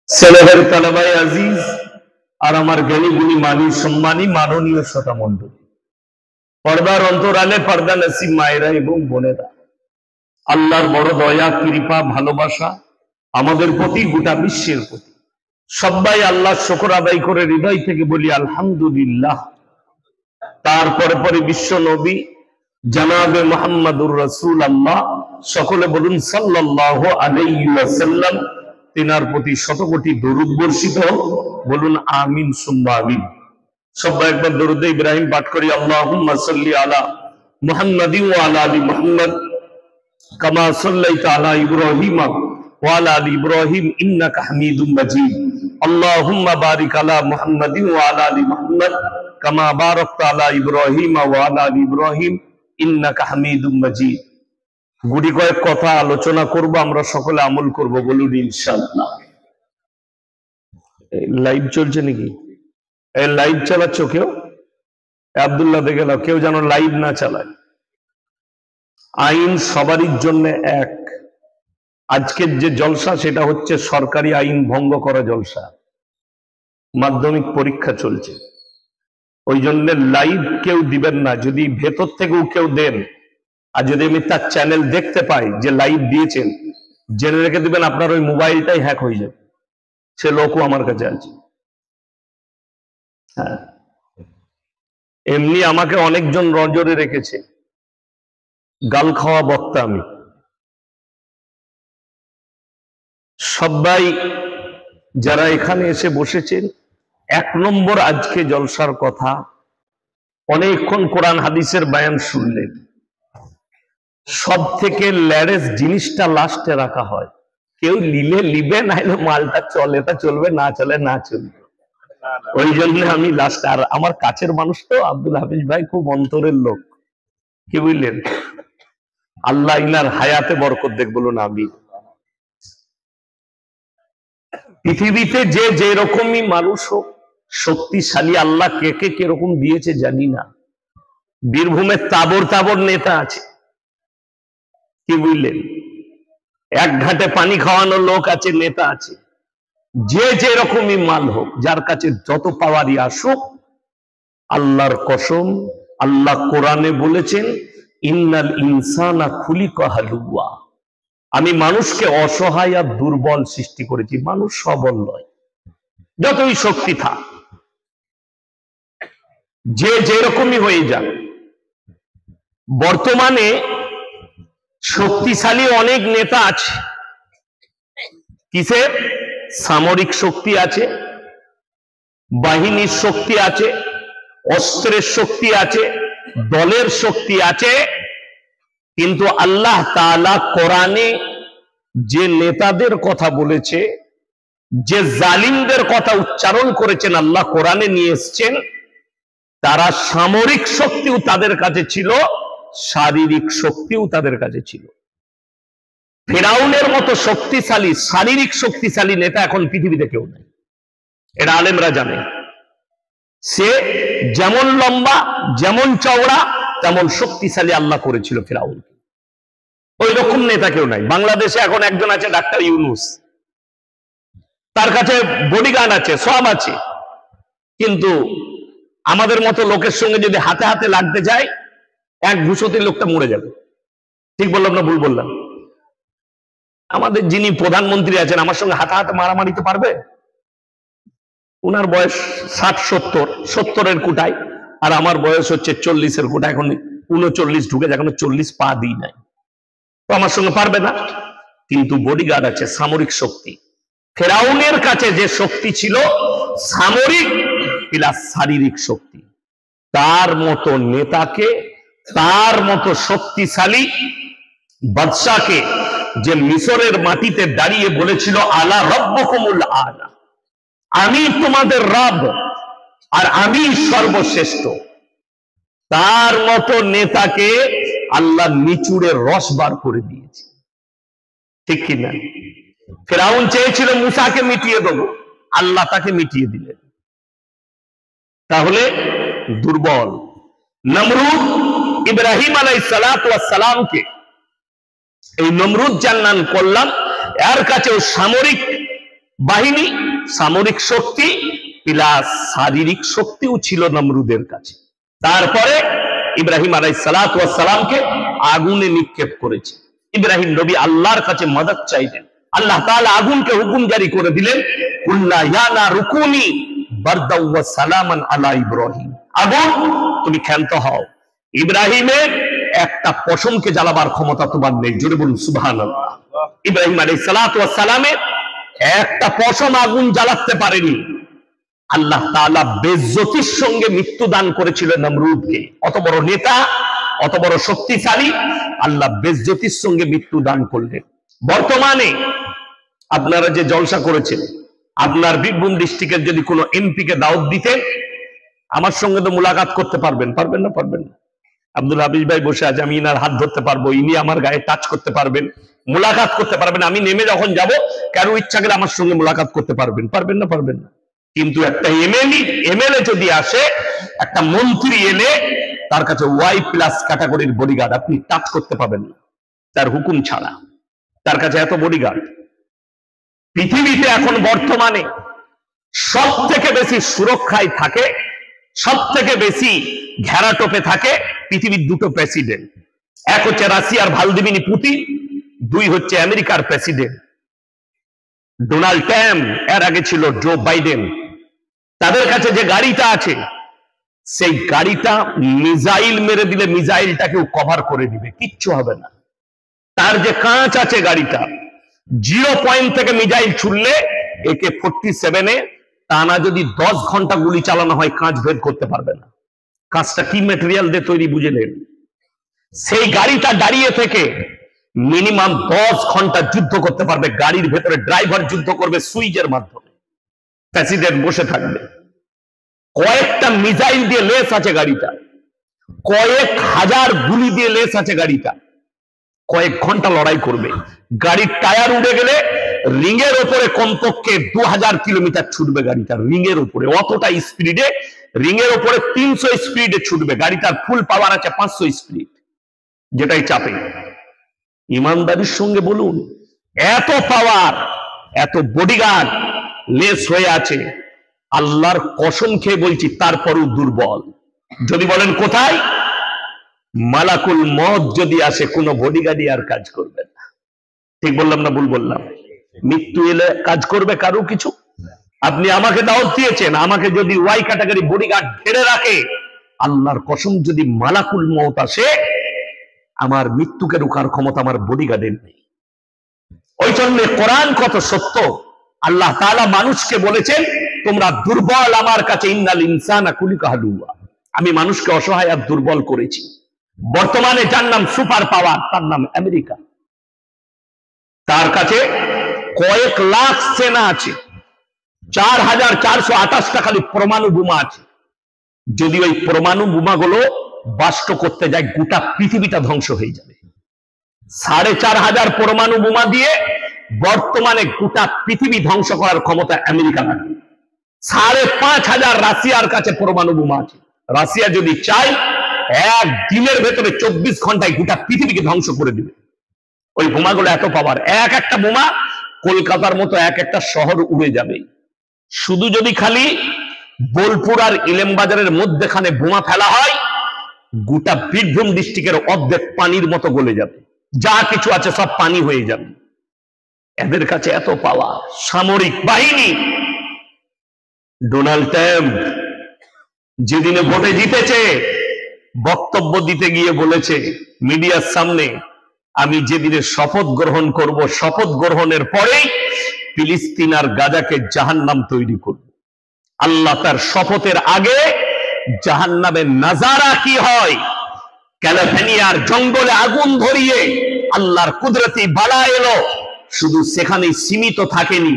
সেলেহের তালেবাই আজিজ আর আমার জ্ঞানী গুণী মানি সম্মানী মাননীয় শ্রোতা মণ্ডলী, পর্দার অন্তরালে পর্দা নসিব মায়েরা এবং বোনেরা, আল্লাহর বড় দয়া কৃপা ভালোবাসা আমাদের প্রতি, গোটা বিশ্বের প্রতি। সবাই আল্লাহ শুকর আদায় করে হৃদয় থেকে বলি আলহামদুলিল্লাহ। তারপরে পরে বিশ্ব নবী জনাবে মুহাম্মদুর রাসূলুল্লাহ, সকলে বলুন সাল্লাল্লাহু আলাইহি ওয়াসাল্লাম, তিনার প্রতি শতকোটি দরুদ বর্ষিত, বলুন আমিন সুম্মা আমিন। সবাই একবার দরুদে ইব্রাহিম পাঠ করি, আল্লাহুম্মা সাল্লি আলা মুহাম্মাদিন ওয়া আলা আলি মুহাম্মাদ কামা সাল্লাইতা আলা ইব্রাহিম ওয়া আলা আলি ইব্রাহিম ইন্নাকা হামিদুম মাজিদ। আল্লাহুম্মা বারিক আলা মুহাম্মাদিন ওয়া আলা আলি মুহাম্মাদ কামা বারাকতা আলা ইব্রাহিম ওয়া আলা আলি ইব্রাহিম ইন্নাকা হামিদুম মাজিদ। গুটি কয়েক কথা আলোচনা করব, আমরা সকলে আমল করব, বলুন ইনশাআল্লাহ। লাইভ চলছে নাকি? এই লাইভ চালাচ্ছ কেউ? আব্দুল্লাহ দেখে নাও, কেউ যেন লাইভ না চালায়। আইন সবারই জন্য এক। আজকের যে জলসা সেটা হচ্ছে সরকারি আইন ভঙ্গ করা জলসা। মাধ্যমিক পরীক্ষা চলছে, ওই জন্য লাইভ কেউ দিবেন না। যদি ভেতর থেকেও কেউ দেন, আর যদি আমি তার চ্যানেল দেখতে পাই যে লাইভ দিয়েছেন, জেনে রেখে দিবেন আপনার ওই মোবাইলটাই হ্যাক হয়ে যাবে। সে লোকও আমার কাছে আছে। হ্যাঁ, এমনি আমাকে অনেকজন নজরে রেখেছে, গাল খাওয়া বক্তা আমি। সবাই যারা এখানে এসে বসেছেন, এক নম্বর আজকে জলসার কথা, অনেকক্ষণ কোরআন হাদিসের বয়ান শুনলেন। সব থেকে ল্যারেস জিনিসটা লাস্টে রাখা হয়। কেউ নিলে লিবে, নাইলে মালটা চলে তা চলবে, না চলে না চলবে। ওই জন্য আমি লাস্ট। আর আমার কাছের মানুষ তো আব্দুল হাফিজ ভাই খুব অন্তরের লোক, কি বুঝলেন? আল্লাহ ইনার হায়াতে বরকত দেখ, বলুন আমি। পৃথিবীতে যে যেরকমই মানুষ হোক, শক্তিশালী আল্লাহ কে কে কিরকম দিয়েছে জানি না। বীরভূমের তাবর তাবর নেতা আছে, কি বুঝলেন? এক ঘাটে পানি খাওয়ানো লোক আছে, নেতা আছে। যে যেরকমই মাল হোক, যার কাছে যত পাওয়ারই আসুক, আল্লাহর কসম, আল্লাহ কোরআনে বলেছেন ইন্নাল ইনসানা খুলিকা হালুয়া। আমি মানুষকে অসহায় আর দুর্বল সৃষ্টি করেছি, মানুষ সবল নয়, যতই শক্তি থাক। যে যেরকমই হয়ে যাক, বর্তমানে শক্তিশালী অনেক নেতা আছে। কিসের? সামরিক শক্তি আছে, বাহিনীর শক্তি আছে, অস্ত্রের শক্তি আছে, দলের শক্তি আছে। কিন্তু আল্লাহ তাআলা কোরআনে যে নেতাদের কথা বলেছে, যে জালিমদের কথা উচ্চারণ করেছেন, আল্লাহ কোরআনে নিয়ে এসছেন, তারা সামরিক শক্তিও তাদের কাছে ছিল, শারীরিক শক্তিও তাদের কাছে ছিল। ফিরাউনের মতো শক্তিশালী, শারীরিক শক্তিশালী নেতা এখন পৃথিবীতে কেউ নেই, এটা আলেমরা জানে। সে যেমন লম্বা, যেমন চওড়া, তেমন শক্তিশালী আল্লাহ করেছিল ফিরাউন। ওই রকম নেতা কেউ নাই। বাংলাদেশে এখন একজন আছে, ডাক্তার ইউনূস, তার কাছে বডিগার্ড আছে, সব আছে। কিন্তু আমাদের মতো লোকের সঙ্গে যদি হাতে হাতে লাগতে যায়, এক ঘুষোতে লোকটা মরে যাবে। ঠিক বললাম না ভুল বললাম? আমাদের যিনি প্রধানমন্ত্রী আছেন, আমার সঙ্গে হাতে হাতে মারামারিতে পারবে? উনার বয়স 60-70-70-এর কোটায়, আর আমার বয়স হচ্ছে 40-এর কোটায়। এখন 39 ঢুকে, এখনো 40 পা দিই নাই, তো আমার সঙ্গে পারবে না। কিন্তু বডিগার্ড আছে, সামরিক শক্তি। ফেরাউনের কাছে যে শক্তি ছিল সামরিক প্লাস শারীরিক শক্তি, তার মতো নেতাকে, তার মতো শক্তিশালী বাদশাকে, যে মিশরের মাটিতে দাঁড়িয়ে বলেছিল আলা রব্বুকুমুল আলা, আমি তোমাদের রব আর আমি সর্বশ্রেষ্ঠ, তার মতো নেতাকে আল্লাহ নিচুড়ের রস বার করে দিয়েছে। ঠিক কিনা? ফিরাউন চেয়েছিল মুসাকে মিটিয়ে দেবো, আল্লাহ তাকে মিটিয়ে দিলেন। তাহলে দুর্বল নমরুদ, ইব্রাহিম আলাইহিস সালাতু ওয়াস সালামকে এই নমরুদ জান্নান করলাম, এর কাছেও সামরিক বাহিনী, সামরিক শক্তি প্লাস শারীরিক শক্তিও ছিল নমরুদের কাছে। তারপরে ইব্রাহিম আলাইহিস সালাতু ওয়াস সালামকে আগুনে নিক্ষেপ করেছে। ইব্রাহিম নবী আল্লাহর কাছে মদদ চাইলেন, আল্লাহ তাআলা আগুনকে হুকুম জারি করে দিলেন, কুল্লা ইয়া নারু কুনি বারদাও ওয়া সালামান আলা ইব্রাহিম, আগুন তুমি ক্ষান্ত হও, ইব্রাহিমের একটা পশমকে জ্বালাবার ক্ষমতা তোমার নেই। জোরে বলুন সুবহানাল্লাহ। ইব্রাহিম আলাইহিস সালাতু ওয়াস সালামের একটা পশম আগুন জ্বালাতে পারেনি। আল্লাহ তাআলা বেইজ্জতির সঙ্গে মৃত্যু দান করেছিলেন নমরুদকে। অত বড় নেতা, অত বড় শক্তিশালী, আল্লাহ বেইজ্জতির সঙ্গে মৃত্যু দান করলেন। বর্তমানে আপনারা যে জলসা করেছেন, আপনার বীরভূম ডিস্ট্রিক্টের যদি কোনো এমপি কে দাওয়াত দিতেন, আমার সঙ্গে তো মুলাকাত করতে পারবেন? পারবেন না? পারবেন না? আব্দুল হাফিজ ভাই বসে আছে, আমি ইনার হাত ধরতে পারবো, ইনি আমার গায়ে টাচ করতে পারবেন, মুলাকাত করতে পারবেন। আমি নেমে যখন যাব, কারো ইচ্ছা করে আমার সঙ্গে মুলাকাত করতে পারবেন? পারবেন না? পারবেন না? কিন্তু একটা এমএলএ যদি আসে, একটা মন্ত্রী এলে, তার কাছে ওয়াই প্লাস ক্যাটাগরির বডিগার্ড, আপনি টাচ করতে পাবেন না তার হুকুম ছাড়া। তার কাছে এত বডিগার্ড। পৃথিবীতে এখন বর্তমানে সব থেকে বেশি সুরক্ষায় থাকে, সব থেকে বেশি ঘেরাটোপে থাকে পৃথিবীর দুটো প্রেসিডেন্ট। এক হচ্ছে রাশিয়ার ভ্লাদিমির পুতিন, দুই হচ্ছে আমেরিকার প্রেসিডেন্ট ডোনাল্ড ট্রাম্প, এর আগে ছিল জো বাইডেন। তাদের কাছে যে গাড়িটা আছে, সেই গাড়িটা মিসাইল মেরে দিলে মিসাইলটাকেও কভার করে দিবে, কিচ্ছু হবে না। তার যে কাঁচ আছে গাড়িটা, 0 পয়েন্ট থেকে মিসাইল ছুড়লে AK-47 টানা যদি 10 ঘন্টা গুলি চালানো হয়, কাঁচ ভেদ করতে পারবে না। কাঁচটা কি ম্যাটেরিয়াল দিয়ে তৈরি বুঝে নেন। সেই গাড়িটা দাঁড়িয়ে থেকে মিনিমাম 10 ঘন্টা যুদ্ধ করতে পারবে। গাড়ির ভেতরে ড্রাইভার যুদ্ধ করবে সুইচের মাধ্যমে, প্রেসিডেন্ট বসে থাকবে। কয়েকটা মিসাইল দিয়ে লেস আছে গাড়িটা, কয়েক হাজার গুলি দিয়ে লেস আছে গাড়িটা, কয়েক ঘন্টা লড়াই করবে। গাড়ির টায়ার উড়ে গেলে রিংয়ের ওপরে কমপক্ষে 2000 কিলোমিটার ছুটবে গাড়িটা, রিংয়ের উপরে অতটা স্পিডে, রিংয়ের উপরে 300 স্পিডে ছুটবে। গাড়িটার ফুল পাওয়ার আছে 500 স্পিড, যেটাই চাপে। ইমানদারির সঙ্গে বলুন, এত পাওয়ার, এত বডিগার্ড লেস হয়ে আছে, আল্লাহর কসম খেয়ে বলছি, তারপরও দুর্বল। যদি বলেন কোথায়, মালাকুল মউত যদি আসে, কোনো বডিগার্ডই আর কাজ করবে না। ঠিক বললাম না ভুল বললাম? মৃত্যু এলে কাজ করবে কারো কিছু? আপনি আমাকে দাওয়াত দিয়েছেন, আমাকে যদি ওয়াই ক্যাটাগরি বডিগার্ড ঘিরে রাখে, আল্লাহর কসম যদি মালাকুল মউত আসে, আমার মৃত্যুকে রোকার ক্ষমতা আমার বডিগার্ডের নেই। ওই জন্য কোরআন কত সত্য। আল্লাহ তাআলা মানুষকে বলেছেন, তোমরা দুর্বল আমার কাছে, ইন্নাল ইনসানা খুলিকা হালুয়া, আমি মানুষকে অসহায় আর দুর্বল করেছি। বর্তমানে যার নাম সুপার পাওয়ার, তার নাম আমেরিকা। তার কাছে কয়েক লাখ সেনা আছে, 4428টা খালি পরমাণু বোমা আছে। যদি ওই পরমাণু বোমাগুলো বাস্ট করতে যায়, গোটা পৃথিবীটা ধ্বংস হয়ে যাবে। 4500 পরমাণু বোমা দিয়ে বর্তমানে গোটা পৃথিবী ধ্বংস করার ক্ষমতা আমেরিকা রাখে। 5500 রাশিয়ার কাছে পরমাণু বোমা আছে। রাশিয়া যদি চায়, এক দিনের ভেতরে 24 ঘন্টায় গোটা পৃথিবীকে ধ্বংস করে দিবে। ওই বোমাগুলো এত পাওয়ার, এক একটা বোমা কলকাতার মতো এক একটা শহর উড়ে যাবে। শুধু যদি খালি বোলপুর আর ইলেমবাজারের মধ্যেখানে বোমা ফেলা হয়, গোটা বীরভূম ডিস্ট্রিক্টের অর্ধেক পানির মতো গলে যাবে, যা কিছু আছে সব পানি হয়ে যাবে। এদের কাছে এত পাওয়ার, সামরিক বাহিনী। ডোনাল্ড ট্রাম্প যেদিনে ভোটে জিতেছে, বক্তব্য দিতে গিয়ে বলেছে মিডিয়ার সামনে, আমি যেদিনে শপথ গ্রহণ করব, শপথ গ্রহণের পরেই ফিলিস্তিন আর গাজাকে জাহান্নাম তৈরি করব। আল্লাহ তার শপথের আগে জাহান্নামের নাজারা কি হয়, ক্যালিফোর্নিয়ার জঙ্গলে আগুন ধরিয়ে আল্লাহর কুদরতি বালা এলো, শুধু সেখানেই সীমিত থাকেনি,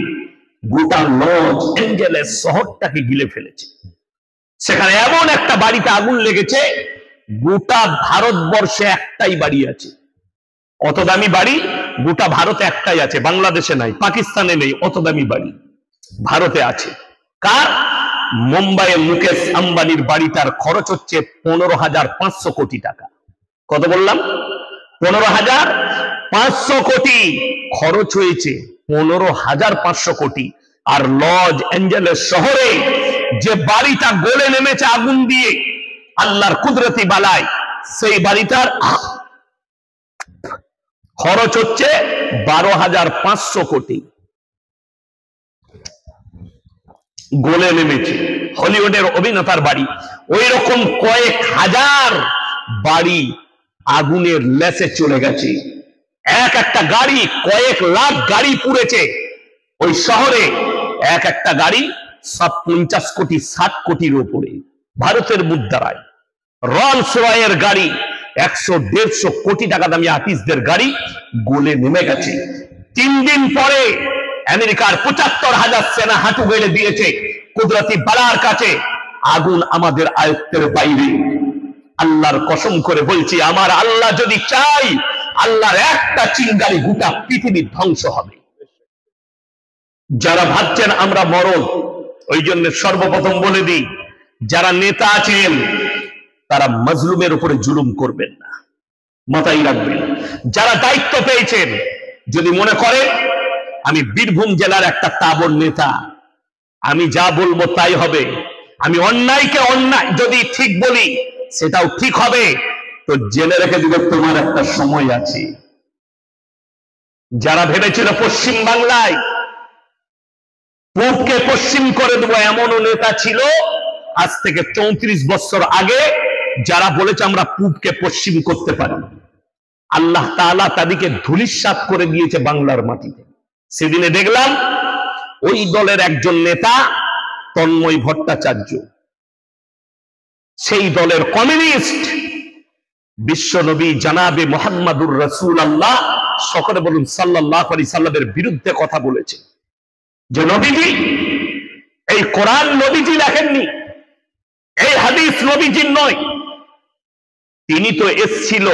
গোটা লস অ্যাঞ্জেলেস শহরটাকে গিলে ফেলেছে। সেখানে এমন একটা বাড়িতে আগুন লেগেছে, গোটা ভারতবর্ষে একটাই বাড়ি আছে। অত দামি বাড়ি গোটা ভারতে একটাই আছে, বাংলাদেশে নাই, পাকিস্তানে নেই। অত দামি বাড়ি ভারতে আছে। কার? মুম্বাইয়ে মুকেশ আম্বানির বাড়িটার খরচ হচ্ছে 15,500 কোটি টাকা। কত বললাম? 15,500 কোটি খরচ হয়েছে। 15,500 কোটি। আর লস অ্যাঞ্জেলেস শহরে যে বাড়িটা গলে নেমেছে আগুন দিয়ে আল্লাহর কুদরতি বালায়, সেই বাড়িটার খরচ হচ্ছে 12,500 কোটি। গলে নেমেছে হলিউডের অভিনেতার বাড়ি। ওই রকম কয়েক হাজার বাড়ি আগুনের লেসে চলে গেছে। এক একটা গাড়ি, কয়েক লাখ গাড়ি পুড়েছে ওই শহরে। এক একটা গাড়ি সব 50 কোটি 60 কোটির উপরে ভারতের মুদ্রায়। রোলস রয়ের গাড়ি 100-150 কোটি টাকা দামি আর্টিস্টদের গাড়ি গলে নেমে গেছে। 3 দিন পরে আমেরিকার 75,000 সেনা হাঁটু গেড়ে দিয়েছে কুদরতি বালার কাছে। আগুন আমাদের আয়ত্তের বাইরে। আল্লাহর কসম করে বলছি, আমার আল্লাহ যদি চাই, আল্লাহর একটা চিঙ্গারি গোটা পৃথিবী ধ্বংস হবে। যারা ভাবছেন আমরা মরদ, ওই জন্য সর্বপ্রথম বলে দিই, যারা নেতা আছেন তারা মজলুমের উপরে জুলুম করবেন না, মাথায় রাখবেন। যারা দায়িত্ব পেয়েছেন, যদি মনে করেন আমি বীরভূম জেলার একটা তাবড় নেতা, আমি যা বলবো তাই হবে, আমি অন্যায়কে অন্যায় যদি ঠিক বলি সেটাও ঠিক হবে, তো জেনে রেখে দিবে তোমার একটা সময় আছে। যারা ভেবেছিল পশ্চিম বাংলায় পূবকে পশ্চিম করে দেবো, এমনও নেতা ছিল আজ থেকে 34 বছর আগে, যারা বলেছে আমরা পূবকে পশ্চিম করতে পারি। আল্লাহ তাআলা তাদেরকে ধূলিসাৎ করে দিয়েছে বাংলার মাটিতে। সেদিনে দেখলাম ওই দলের একজন নেতা তন্ময় ভট্টাচার্য, সেই দলের কমিউনিস্ট, বিশ্বনবী জানাবে মুহাম্মাদুর রাসূলুল্লাহ, সকলে বলুন সাল্লাল্লাহু আলাইহি সাল্লামের বিরুদ্ধে কথা বলেছে। যে নবীজি, এই কোরআন নবীজি লেখেননি, এই হাদিস নবীজির নয়। তিনি তো এসেছিল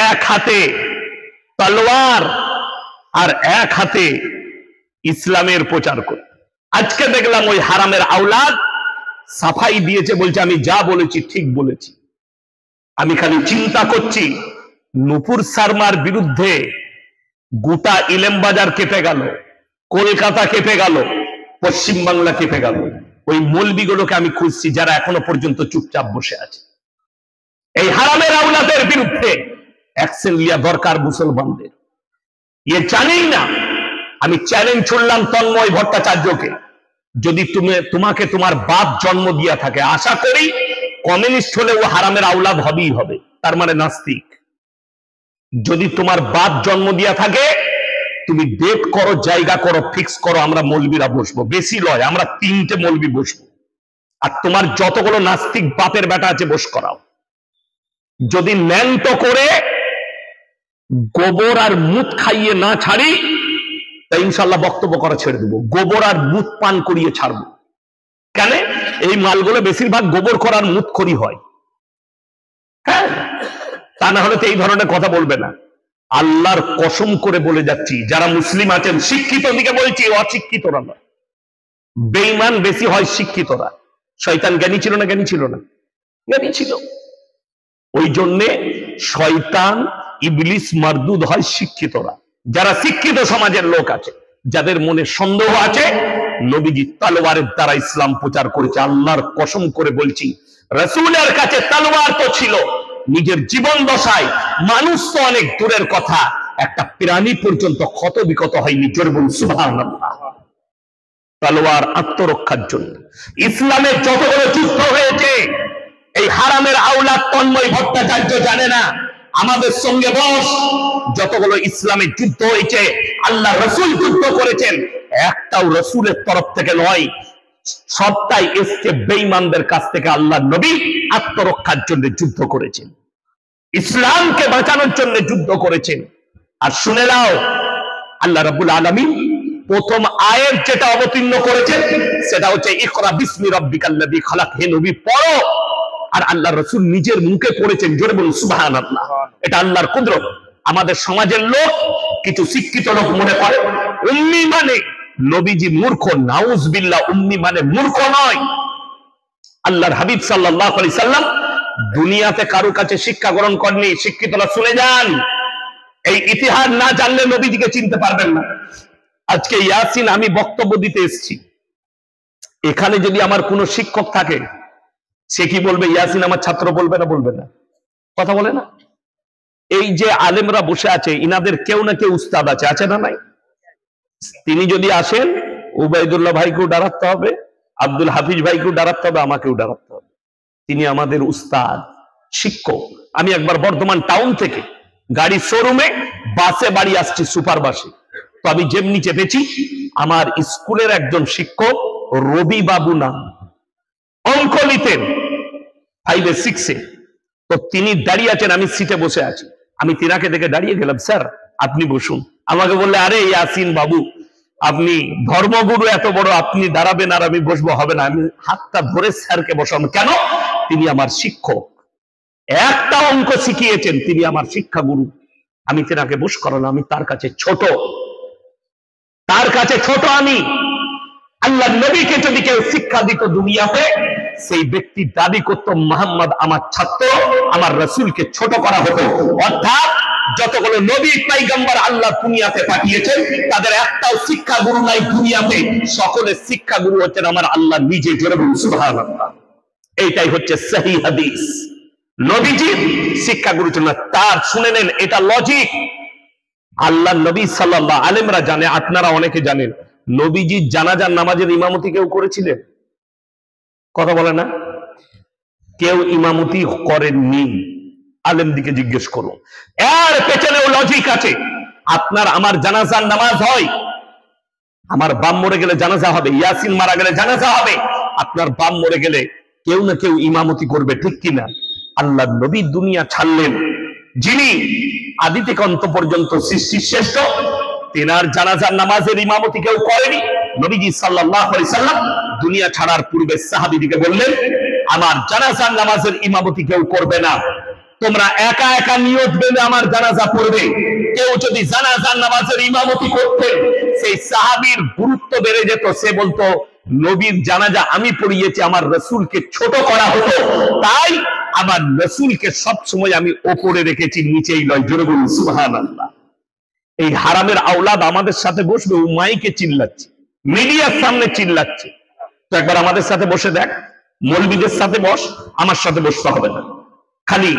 এক হাতে তলোয়ার আর এক হাতে ইসলামের প্রচার করতে। আজকে দেখলাম ওই হারামের আওলাদ সাফাই দিয়েছে, বলছে আমি যা বলেছি ঠিক বলেছি। আমি খালি চিন্তা করছি, নূপুর শর্মার বিরুদ্ধে গোটা ইলেমবাজার কেঁপে গেল, কলকাতা কেঁপে গেল, পশ্চিমবাংলা কেঁপে গেল। ওই মৌলবীগুলোকে আমি খুঁজছি যারা এখনো পর্যন্ত চুপচাপ বসে আছে। এই হারামের আওলাদের বিরুদ্ধে অ্যাকশন লিয়া দরকার মুসলমানদের। এ জানেই না। আমি চ্যালেঞ্জ ছুড়লাম তন্ময় ভট্টাচার্যকে, যদি তোমাকে তোমার বাপ জন্ম দিয়া থাকে, আশা করি কমিউনিস্ট হলে ও হারামের আওলাদ হবেই হবে, তার মানে নাস্তিক। যদি তোমার বাপ জন্ম দিয়া থাকে, তুমি ডেট করো, জায়গা করো, ফিক্স করো, আমরা মৌলবীরা বসবো, বেশি লয়, আমরা 3টে মৌলবী বসবো, আর তোমার যতগুলো নাস্তিক বাপের বেটা আছে বস করাও। যদি ন্যান্ত করে গোবর আর মুত খাইয়ে না ছাড়ি, তাই ইনশাল্লাহ বক্তব্য করা ছেড়ে দেবো। গোবর আর মুত পান করিয়ে ছাড়বো। কেন? এই মালগুলো বেশিরভাগ গোবর করার মুত করি হয়। হ্যাঁ, তা না হলে তো এই ধরনের কথা বলবে না। আল্লাহর কসম করে বলে যাচ্ছি, যারা মুসলিম আছেন, শিক্ষিত দিকে বলছি, অশিক্ষিতরা না। বেঈমান বেশি হয় শিক্ষিতরা। শয়তান জ্ঞানী ছিল না? জ্ঞানী ছিল না? জ্ঞানী ছিল। ওই জন্যে শয়তান ইবলিস মারদুদ হয় শিক্ষিতরা। যারা শিক্ষিত সমাজের লোক আছে, যাদের মনে সন্দেহ আছে, নবীজি তলোয়ারের দ্বারা ইসলাম প্রচার করেছে। আল্লাহর কসম করে বলছি, রাসূলের কাছে তলোয়ার তো ছিল, নিজের জীবন দশায় মানুষ তো অনেক দূরের কথা, একটা প্রাণী পর্যন্ত ক্ষত বিক্ষত হয়নি। জোরে বলুন সুবহানাল্লাহ। তলোয়ার আত্মরক্ষার জন্য। ইসলামের যতগুলো যুদ্ধ হয়েছে, এই হারামের আওলাদ তন্ময় ভট্টাচার্য জানে না। আমাদের সঙ্গে বস, যতগুলো ইসলামের যুদ্ধ হয়েছে, আল্লাহ রসুল যুদ্ধ করেছেন, একটাও রসুলের তরফ থেকে নয়, সবটাই এসছে বেঈমানদের কাছ থেকে। আল্লাহ নবী আত্মরক্ষার জন্য যুদ্ধ করেছেন, ইসলামকে বাঁচানোর জন্য যুদ্ধ করেছেন। আর শুনে নাও, আল্লাহ রাব্বুল আলামিন প্রথম আয়াত যেটা অবতীর্ণ করেছেন সেটা হচ্ছে ইকরা বিসমি রাব্বিকাল্লাযী খালাক। হে নবী পড়ো। আর আল্লাহ রাসূল নিজের মুখে পড়েছেন। জোরে বলুন সুবহানাল্লাহ। এটা আল্লাহর কুদরত। আমাদের সমাজের লোক, কিছু শিক্ষিত লোক মনে করে উম্মি মানে নবীজি মূর্খ। নাউজুবিল্লাহ, উম্মি মানে মূর্খ নয়। আল্লাহর হাবিব সাল্লাল্লাহু আলাইহি সাল্লাম দুনিয়াতে কারো কাছে শিক্ষা গ্রহণ করেননি। শিক্ষিতরা শুনে যান, এই ইতিহাস না জানলে নবীজিকে চিনতে পারবেন না। আজকে ইয়াসিন আমি বক্তব্য দিতে এসেছি, এখানে যদি আমার কোনো শিক্ষক থাকে সে কি বলবে? ইয়াসিন আমার ছাত্র বলবে না? বলবে না? কথা বলে না? এই যে আলেমরা বসে আছে ইনাদের কেউ না কেউ উস্তাদ আছে, আছে না নাই? তিনি যদি আসেন উবাইদুল্লাহ ভাইকেও ডারাতে হবে, আব্দুল হাফিজ ভাইকেও ডারাতে হবে, আমাকেও ডারাতে হবে। তিনি আমাদের উস্তাদ, শিক্ষক। আমি একবার বর্ধমান টাউন থেকে গাড়ি শোরুমে বাসে বাড়ি আসছি, সুপার বাসে। তো আমি যেমনি চেপেছি, আমার স্কুলের একজন শিক্ষক রবি বাবু নাম, অঙ্ক নিতেন 5 6 তো তিনি দাঁড়িয়ে আছেন, আমি সিটে বসে আছি। আমি তিনাকে দেখে দাঁড়িয়ে গেলাম, স্যার আপনি বসুন। আমাকে বললে, আরে ইয়াসিন বাবু, আপনি ধর্মগুরু এত বড়, আপনি দাঁড়াবেন আর আমি বসবো? হবে না। আমি হাতটা ধরে স্যারকে বসানো। কেন? তিনি আমার শিক্ষক, একটা অঙ্ক শিখিয়েছেন, তিনি আমার শিক্ষাগুরু। আমি তেনাকে বস করানো। আমি তার কাছে ছোট, তার কাছে ছোট। আমি আল্লাহ নবীকে যদি কেউ শিক্ষা দিত দুনিয়াতে, সেই ব্যক্তি দাবি করত মুহাম্মদ আমার ছাত্র, আমার রাসূলকে ছোট করা হতো। অর্থাৎ যতগুলো নবী পয়গম্বর আল্লাহ দুনিয়াতে পাঠিয়েছেন, তাদের একটাও শিক্ষাগুরু নাই দুনিয়াতে। সকলের শিক্ষাগুরু হচ্ছেন আমার আল্লাহ নিজে। জোরে বলুন সুবহানাল্লাহ। এইটাই হচ্ছে সহিহ হাদিস। নবীজির শিক্ষাগুরু ছিল না তার। শুনে নেন, এটা লজিক। আল্লাহ নবী সাল্লাল্লাহু আলাইহি আলেমরা জানে, আপনারা অনেকে জানেন, নবীজির জানাজার নামাজের ইমামতি কেউ করেছিলেন? কথা বলে না? কেউ ইমামতি করেননি। আলেম দিকে জিজ্ঞেস করুন। এর পেছনেও লজিক আছে। আপনার আমার জানাজার নামাজ হয়, আমার বাপ মরে গেলে জানাজা হবে, ইয়াসিন মারা গেলে জানাজা হবে, আপনার বাপ মরে গেলে কেউ না কেউ ইমামতি করবে, ঠিক কিনা? আল্লাহ নবী দুনিয়া ছাড়লেন, যিনি আদি থেকে অন্ত পর্যন্ত সৃষ্টির শ্রেষ্ঠ, তেনার জানাজার নামাজের ইমামতি কেউ করেনি। নবীজি সাল্লাল্লাহু আলাইহি সাল্লাম দুনিয়া ছাড়ার পূর্বে সাহাবীদেরকে বললেন, আমার জানাজার নামাজের ইমামতি কেউ করবে না, তোমরা একা একা নিয়ত বেঁধে আমার জানাজা পড়বে। কেউ যদি জানাজার নামাজের ইমামতি করতেন, সেই সাহাবীর গুরুত্ব বেড়ে যেত। সে বলতো, নবীর জানাজা আমি পড়িয়েছি, আমার রাসূলকে ছোট করা হতো, তাই আমার রাসূলকে সব সময় আমি ওপরে রেখেছি, নিচেই নয়। জোরে বলুন সুবহানাল্লাহ। এই হারামের আওলাদ আমাদের সাথে বসবে, ও মাইকে চিল্লাচ্ছে, মিডিয়ার সামনে চিল্লাচ্ছে। তো একবার আমাদের সাথে বসে দেখ, মৌলবীদের সাথে বস, আমার সাথে বসতে হবে না। খালি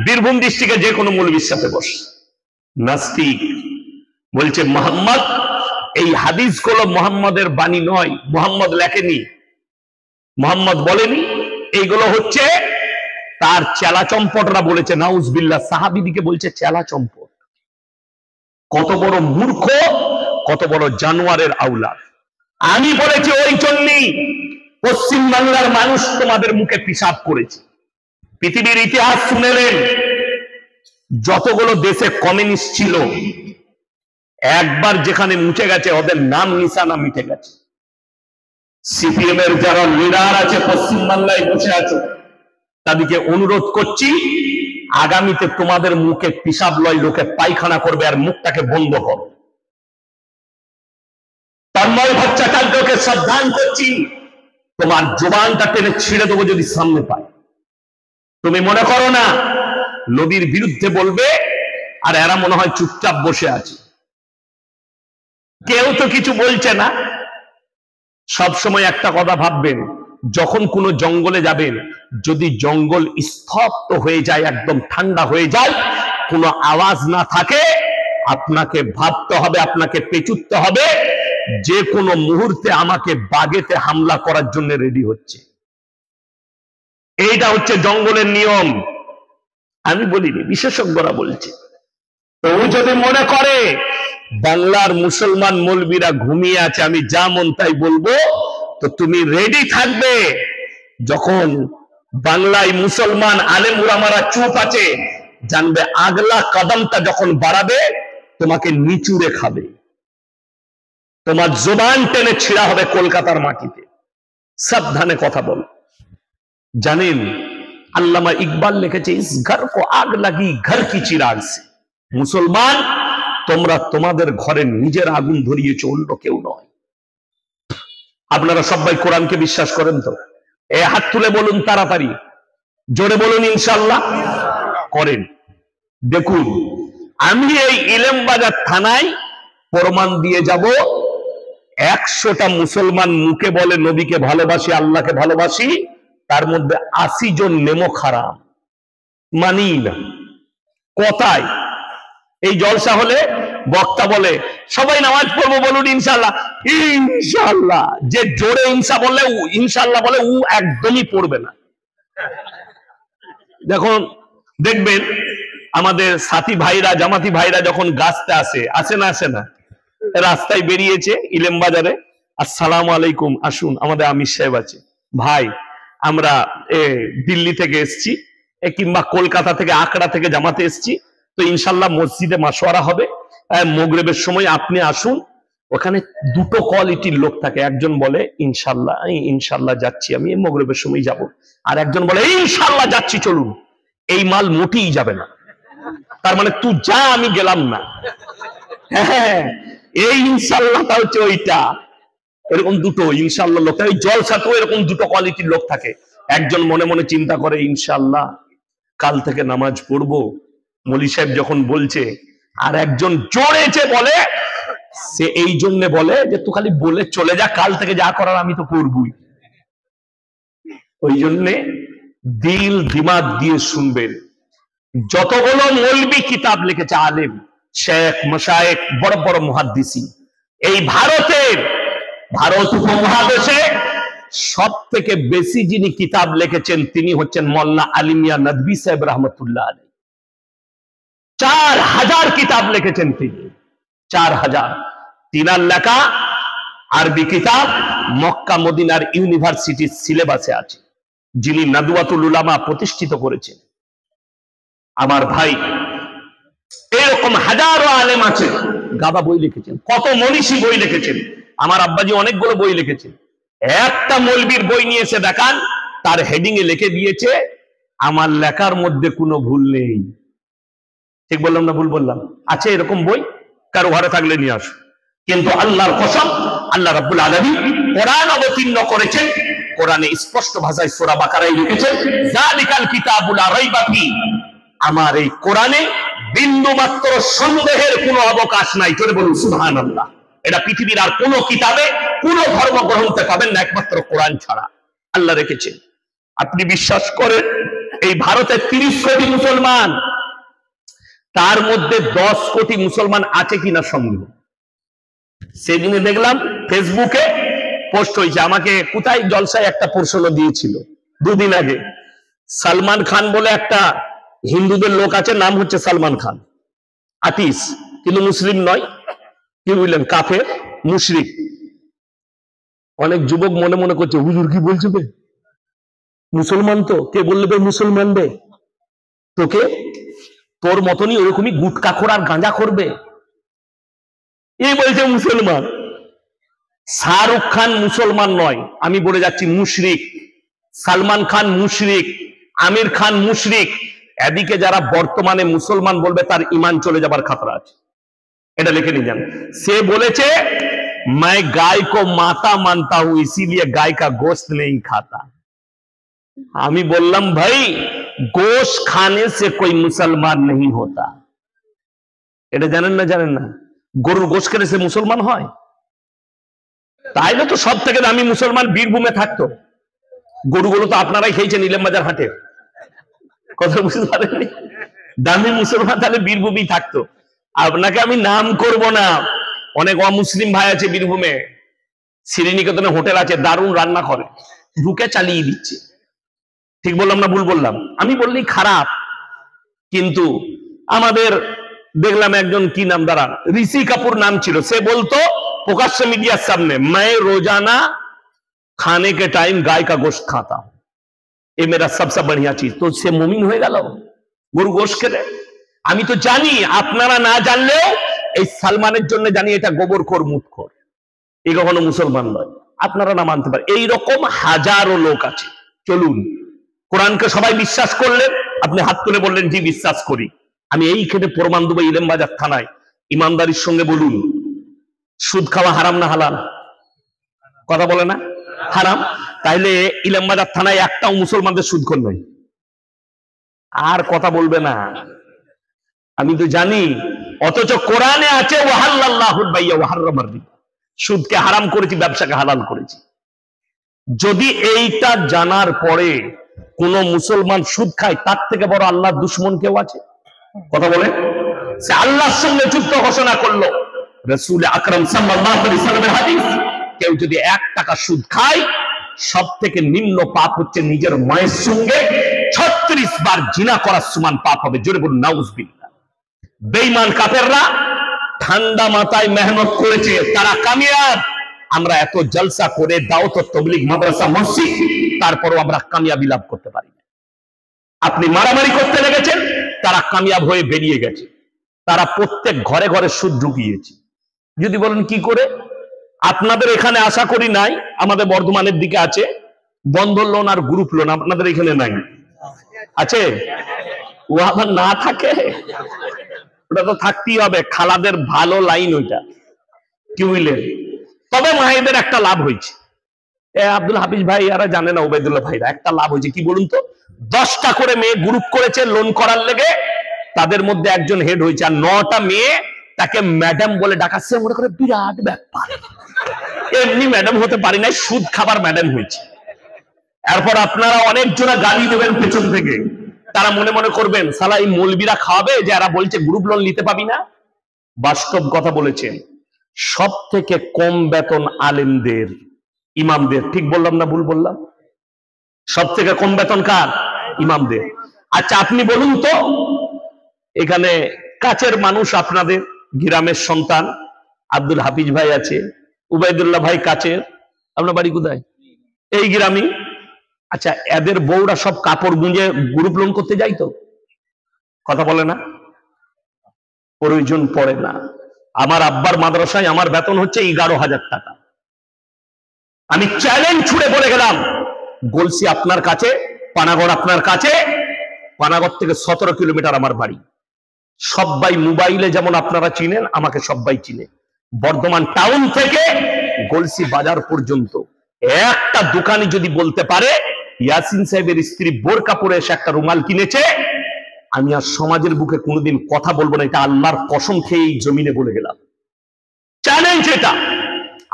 বীরভূম ডিস্ট্রিক্টে যে কোনো মৌলবীর সাথে বস। নাস্তিক বলছে মুহাম্মদ, এই হাদিসগুলো মুহাম্মদের বাণী নয়, মুহাম্মদ লেখেনি, মুহাম্মদ বলেনি, এইগুলো হচ্ছে তার চেলা চম্পটরা বলেছে। নাউজুবিল্লাহ। সাহাবীদিকে বলছে চেলা চম্পট। কত বড় মূর্খ, কত বড় জানোয়ারের আওলাদ। আমি বলেছি ওই জন্যই পশ্চিম বাংলার মানুষ তোমাদের মুখে পিশাব করেছে। পৃথিবীর ইতিহাস শুনেলেন, যতগুলো দেশে কমিউনিস্ট ছিল, একবার যেখানে মুছে গেছে, ওদের নাম নিশানা মিটে গেছে। সিপিএম এর যারা লিডার আছে পশ্চিম বাংলায় বসে আছে, তাদেরকে অনুরোধ করছি, আগামীতে তোমাদের মুখে পিশাব লয়, লোকে পায়খানা করবে, আর মুখটাকে বন্ধ করো। তন্ময় ভট্টাচার্যকে সাবধান করছি, তোমার জবানটা টেনে ছিঁড়ে দেবো যদি সামনে পাই। তুমি মনে করো না নবীর বিরুদ্ধে বলবে আর এরা মনে হয় চুপচাপ বসে আছে, কেউ তো কিছু বলছে না। সব সময় একটা কথা ভাববেন, যখন কোনো জঙ্গলে যাবেন, যদি জঙ্গল স্তব্ধ হয়ে যায়, একদম ঠান্ডা হয়ে যায়, কোনো আওয়াজ না থাকে, আপনাকে ভাবতে হবে, আপনাকে পেঁচুতে হবে, যে কোনো মুহূর্তে আমাকে বাগেতে হামলা করার জন্য রেডি হচ্ছে। এইটা হচ্ছে জঙ্গলের নিয়ম। আমি বলিনি, বিশেষজ্ঞরা বলছে। তো যদি মনে করে বাংলার মুসলমান মৌলবীরা ঘুমিয়ে আছে, আমি যা মন তাই বলবো, তো তুমি রেডি থাকবে। যখন বাংলায় মুসলমান আলেম উলামারা চুপ আছে, জানবে আগলা কদমটা যখন বাড়াবে, তোমাকে নিচুড়ে খাবে, তোমার জবান টেনে ছিঁড়া হবে কলকাতার মাটিতে। সাবধানে কথা বল। জানেন, আল্লামা ইকবাল লিখেছে, ইস ঘর কো আগ লাগি ঘর কি চিরাগ সে। মুসলমান, তোমরা তোমাদের ঘরে নিজের আগুন ধরিয়েছ, অন্য কেউ নয়। আপনারা সবাই কোরআনকে বিশ্বাস করেন তো? এ হাত তুলে বলুন তাড়াতাড়ি, জোরে বলুন ইনশাআল্লাহ করেন। দেখুন, আমি এই ইলেমবাজার থানায় প্রমাণ দিয়ে যাব 100টা মুসলমান মুখে বলে নবীকে ভালোবাসি, আল্লাহকে ভালোবাসি, তার মধ্যে 80 জন নেমো খারাপ, মানি না। কথায় এই জলসা হলে বক্তা বলে সবাই নামাজ পড়বো বলুন ইনশাআল্লাহ। ইনশাআল্লাহ যে জোরে ইনশাআল্লাহ বলে ও একদমই পড়বে না। যখন দেখবেন আমাদের সাথী ভাইরা, জামাতি ভাইরা যখন গাছতে আসে না রাস্তায় বেরিয়েছে ইলেম বাজারে, আসসালামু আলাইকুম, আসুন আমাদের আমির সাহেব আছে, ভাই আমরা দিল্লি থেকে এসছি, কিংবা কলকাতা থেকে, আকড়া থেকে জামাতে এসছি, তো ইনশাল্লাহ মসজিদে মাশওয়ারা হবে, মাগরিবের সময় আপনি আসুন। ওখানে দুটো কোয়ালিটির লোক থাকে, একজন বলে ইনশাল্লাহ যাচ্ছি, আমি মাগরিবের সময় যাব, আর একজন বলে ইনশাল্লাহ যাচ্ছি চলুন। এই মাল মোটেই যাবে না, তার মানে তুই যা আমি গেলাম না। হ্যাঁ, এই ইনশাল্লাহটা হচ্ছে ওইটা। এরকম দুটো ইনশাল্লাহ লোক, এই জলসাতেও এরকম দুটো কোয়ালিটির লোক থাকে। একজন মনে মনে চিন্তা করে ইনশাল্লাহ কাল থেকে নামাজ পড়বো, মৌলী সাহেব যখন বলছে, আর একজন জোরেছে বলে, সে এই জন্য বলে যে তুই খালি বলে চলে যা, কাল থেকে যা করার আমি তো করবই। ওই জন্যে দিল দিমাগ দিয়ে শুনবেন। যতগুলো মৌলবি কিতাব লিখেছে, আলেম, শেখ, মাশায়েখ, বড় বড় মুহাদ্দিসিন, এই ভারত উপমহাদেশে সব থেকে বেশি যিনি কিতাব লিখেছেন তিনি হচ্ছেন মোল্লা আলী মিয়া নদভী সাহেব রহমতুল্লাহ আলাইহি। 4000 কিতাব লিখেছেন তিনি, 4000। তিনার লেখা আরবি কিতাব মক্কা মদিনার ইউনিভার্সিটির সিলেবাসে আছে, যিনি নাদওয়াতুল উলামা প্রতিষ্ঠিত করেছেন। আমার ভাই, এরকম হাজারো আলেম আছে, গাদা বই লিখেছেন, কত মনীষী বই লিখেছেন। আমার আব্বাজি অনেকগুলো বই লিখেছেন। একটা মৌলবীর বই নিয়ে এসে দেখান, তার হেডিং এ লিখে দিয়েছে আমার লেখার মধ্যে কোনো ভুল নেই। ঠিক বললাম না ভুল বললাম? আছে এরকম বই? কারো ঘরে থাকলে নিয়ে আসো। কিন্তু আল্লাহর কসম, আল্লাহ রাব্বুল আলামিন কোরআন অবতীর্ণ করেছেন, কোরআনে স্পষ্ট ভাষায় সূরা বাকারায় লিখেছেন যালিকাল কিতাবু লা রাইবা ফি, আমার এই কোরআনে বিন্দু মাত্র সন্দেহের কোনো অবকাশ নাই। চলে বলুন সুবহানাল্লাহ। এটা পৃথিবীর আর কোন কিতাবে, কোন ধর্মগ্রন্থে পাবেন না, একমাত্র কোরআন ছাড়া আল্লাহ রেখেছেন। আপনি বিশ্বাস করেন এই ভারতে 30 কোটি মুসলমান, তার মধ্যে 10 কোটি মুসলমান আছে কিনা সন্দেহ। সেদিনে দেখলাম ফেসবুকে পোস্ট হয়েছে, আমাকে কোথায় জলসায় একটা প্রশ্ন দিয়েছিল 2 দিন আগে। সালমান খান বলে একটা হিন্দুদের লোক আছে, নাম হচ্ছে সালমান খান, আর্টিস্ট, কিন্তু মুসলিম নয়। কি বুঝলেন? কাফের, মুশরিক। অনেক যুবক মনে মনে করছে হুজুর কি বলছে বে, মুসলমান তো, কে বললে বে মুসলমান বে? তোকে তোর মতনই ওরকমই গুটকাখোর আর গাঁজা করবে, এই বলছে মুসলমান। শাহরুখ খান মুসলমান নয়, আমি বলে যাচ্ছি মুশরিক। সালমান খান মুশরিক, আমির খান মুশরিক। এদিকে যারা বর্তমানে মুসলমান বলবে তার ঈমান চলে যাবার খাতরা আছে, এটা লিখে নিয়ে যান। সে বলেছে मैं गाय को माता मानता हूं इसीलिए गाय का गोश्त नहीं खाता। আমি বললাম ভাই গোশ খানে সে कोई মুসলমান नहीं होता। এটা জানেন না? গরুর গোশ খেলে সে মুসলমান হয়? তাইলে তো সব থেকে দামি মুসলমান বীরভূমে থাকতো। গরুগুলো তো আপনারাই খেয়েছেন ইলেমবাজার হাটে, কথা বুঝতে পারেননি? দামি মুসলমান তাহলে বীরভূমেই থাকতো। আপনাকে আমি নাম করব না, অনেক অমুসলিম ভাই আছে বীরভূমে, শ্রীনিকেতনে হোটেল আছে, দারুণ রান্না করে, ঢুকে চালিয়ে দিচ্ছে। ঠিক বললাম না ভুল বললাম? আমি বললেই খারাপ। কিন্তু আমাদের দেখলাম একজন, কি নাম, দাঁড়ান, ঋষি কাপুর নাম ছিল, সে বলতো প্রকাশ্য মিডিয়ার সামনে मैं रोजाना खाने के टाइम गाय का गोश्त खाता हूं, ये मेरा सबसे बढ़िया चीज। तो সে মুমিন হয়ে গেল গরু গোশ্ত খেলে। আমি তো জানি, আপনারা না জানলেও এই সালমানের জন্য জানি এটা গোবরখোর মুতখোর, এই কখনো মুসলমান নয়। আপনারা না মানতে পারেন, এইরকম হাজারো লোক আছে। চলুন, কোরআনকে সবাই বিশ্বাস করলেন, আপনি হাত তুলে বললেন জি বিশ্বাস করি। আমি এইখানে প্রমাণ দেবো ইলেমবাজার থানায়, ইমানদারির সঙ্গে বলুন সুদ খাওয়া হারাম না হালাল? কথা বলে না হারাম? তাইলে ইলেমবাজার থানায় একটাও মুসলমানদের সুদখোর নয়। আর কথা বলবে না, আমি তো জানি। অথচ কোরআনে আছে ওয়াহাল্লাল্লাহুল বাইয়া ওয়া হাররামার রিবা, সুদকে হারাম করেছি, ব্যবসাকে হালাল করেছি। যদি এইটা জানার পরে কোন মুসলমান সুদ খায়, তার থেকে বড় আল্লাহর দুশ্মন কেউ আছে? কথা বলে, সে আল্লাহর সঙ্গে যুদ্ধ ঘোষণা করলো। রাসূল আকরাম সাল্লাল্লাহু আলাইহি ওয়াসাল্লামের হাদিস, কেউ যদি 1 টাকা সুদ খায়, সব থেকে নিম্ন পাপ হচ্ছে নিজের মায়ের সঙ্গে 36 বার জিনা করার সমান পাপ হবে। জোরে বলুন নাউজুবিল্লাহ। বেঈমান কাফেররা ঠান্ডা মাথায় মেহনত করেছে, তারা কামিয়াব। আমরা এত জলসা করে দাওয়াত ও তাবলীগ মাদ্রাসা মসজিদ, তারপরও আমরা কামিয়াবি লাভ করতে পারি না। আপনি মারামারি করতে লেগেছেন, তারা কামিয়াব হয়ে বেরিয়ে গেছে। তারা প্রত্যেক ঘরে ঘরে সুদ ঢুকিয়েছে। যদি বলেন কি করে, আপনাদের এখানে আশা করি নাই, আমাদের বর্ধমানের দিকে আছে বন্ধন লোন আর গ্রুপ লোন, আপনাদের এখানে নাই? আছে? ও আবার না থাকে, ওটা তো থাকতেই হবে। খালাদের ভালো লাইন ওইটা, কি বুঝলেন? তবে মায়েদের একটা লাভ হয়েছে, আব্দুল হাফিজ ভাই এরা জানে না, ওবায়দুল্লাহ ভাইরা, একটা লাভ হয়েছে। কি বলুন তো, 10টা করে মেয়ে গ্রুপ করেছে লোন করার লেগে, তাদের মধ্যে একজন হেড হয়েছে, আর 9টা মেয়ে তাকে ম্যাডাম বলে ডাকাচ্ছে। মনে করে বিরাট ব্যাপার, এমনি ম্যাডাম হতে পারি নাই, সুদ খাবার ম্যাডাম হয়েছে। এরপর আপনারা অনেকজনা গালি দেবেন পেছন থেকে, তারা মনে মনে করবেন শালা এই মৌলবীরা খাওয়াবে, যে এরা বলছে গ্রুপ লোন নিতে পাবি না। বাস্তব কথা বলেছেন, সব থেকে কম বেতন আলেমদের, ইমামদের। ঠিক বললাম না ভুল বললাম? সব থেকে কম বেতন কার? ইমামদের। আচ্ছা আপনি বলুন তো, এখানে কাছের মানুষ, আপনাদের গ্রামের সন্তান আব্দুল হাফিজ ভাই আছে, উবাইদুল্লাহ ভাই কাছের, আপনার বাড়ি কোথায়? এই গ্রামে। আচ্ছা এদের বউরা সব কাপড় গুঁজে গ্রুপ লোন করতে যাই তো? কথা বলে না? প্রয়োজন পড়ে না। আমার আব্বার মাদ্রাসায় আমার বেতন হচ্ছে 11,000 টাকা। আমি চ্যালেঞ্জ ছুড়ে বলে গেলাম, গলসি আপনার কাছে, পানাগড় আপনার কাছে, পানাগড় থেকে 17 কিলোমিটার আমার বাড়ি। সবাই মোবাইলে যেমন আপনারা চিনেন, আমাকে সবাই চিনে। বর্ধমান টাউন থেকে গলসি বাজার পর্যন্ত একটা দোকানে যদি বলতে পারে ইয়াসিন সাহেবের স্ত্রী বোরকা পরে এসে একটা রুমাল কিনেছে, আমি আর সমাজের বুকে কোনোদিন কথা বলবো না। এটা আল্লাহর কসম খেয়ে এই জমিনে বলে গেলাম, চ্যালেঞ্জ এটা।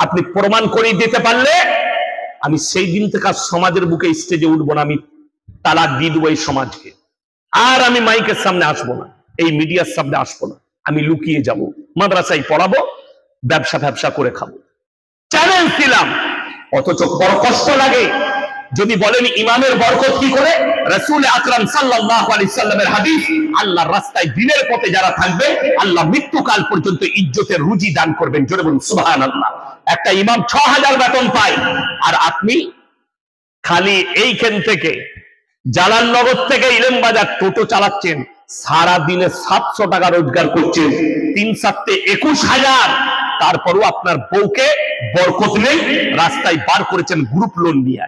আপনি প্রমাণ করে দিতে পারলে আমি সেই দিন থেকে সমাজের বুকে স্টেজে উঠবো না, আমি তালাক দিয়ে দেবো এই সমাজকে। আর আমি মাইকের সামনে আসবো না, এই মিডিয়ার সামনে আসবো না, আমি লুকিয়ে যাব, মাদ্রাসায় পড়াবো, ব্যবসা করে খাবো। চ্যালেঞ্জ দিলাম। অথচ বড় কষ্ট লাগে যদি বলেন ইমামের বরকত কি করে। রাসূল আকরাম সাল্লাল্লাহু আলাইহি সাল্লামের হাদিস, আল্লাহর রাস্তায় দিনের পথে যারা থাকবে, আল্লাহ মৃত্যুকাল পর্যন্ত ইজ্জতের রুজি দান করবেন। জোরে বলুন সুবহানাল্লাহ। একটা ইমাম 6,000 বেতন পায়, আর আপনি খালি এইখান থেকে জালালনগর থেকে ইলেমবাজার টোটো চালাচ্ছেন, সারা দিনে 700 টাকা রোজগার করছেন, 3-7 21,000। তারপরও আপনার বউকে বরকত নেই, রাস্তায় বার করেছেন গ্রুপ লোন নিয়ে।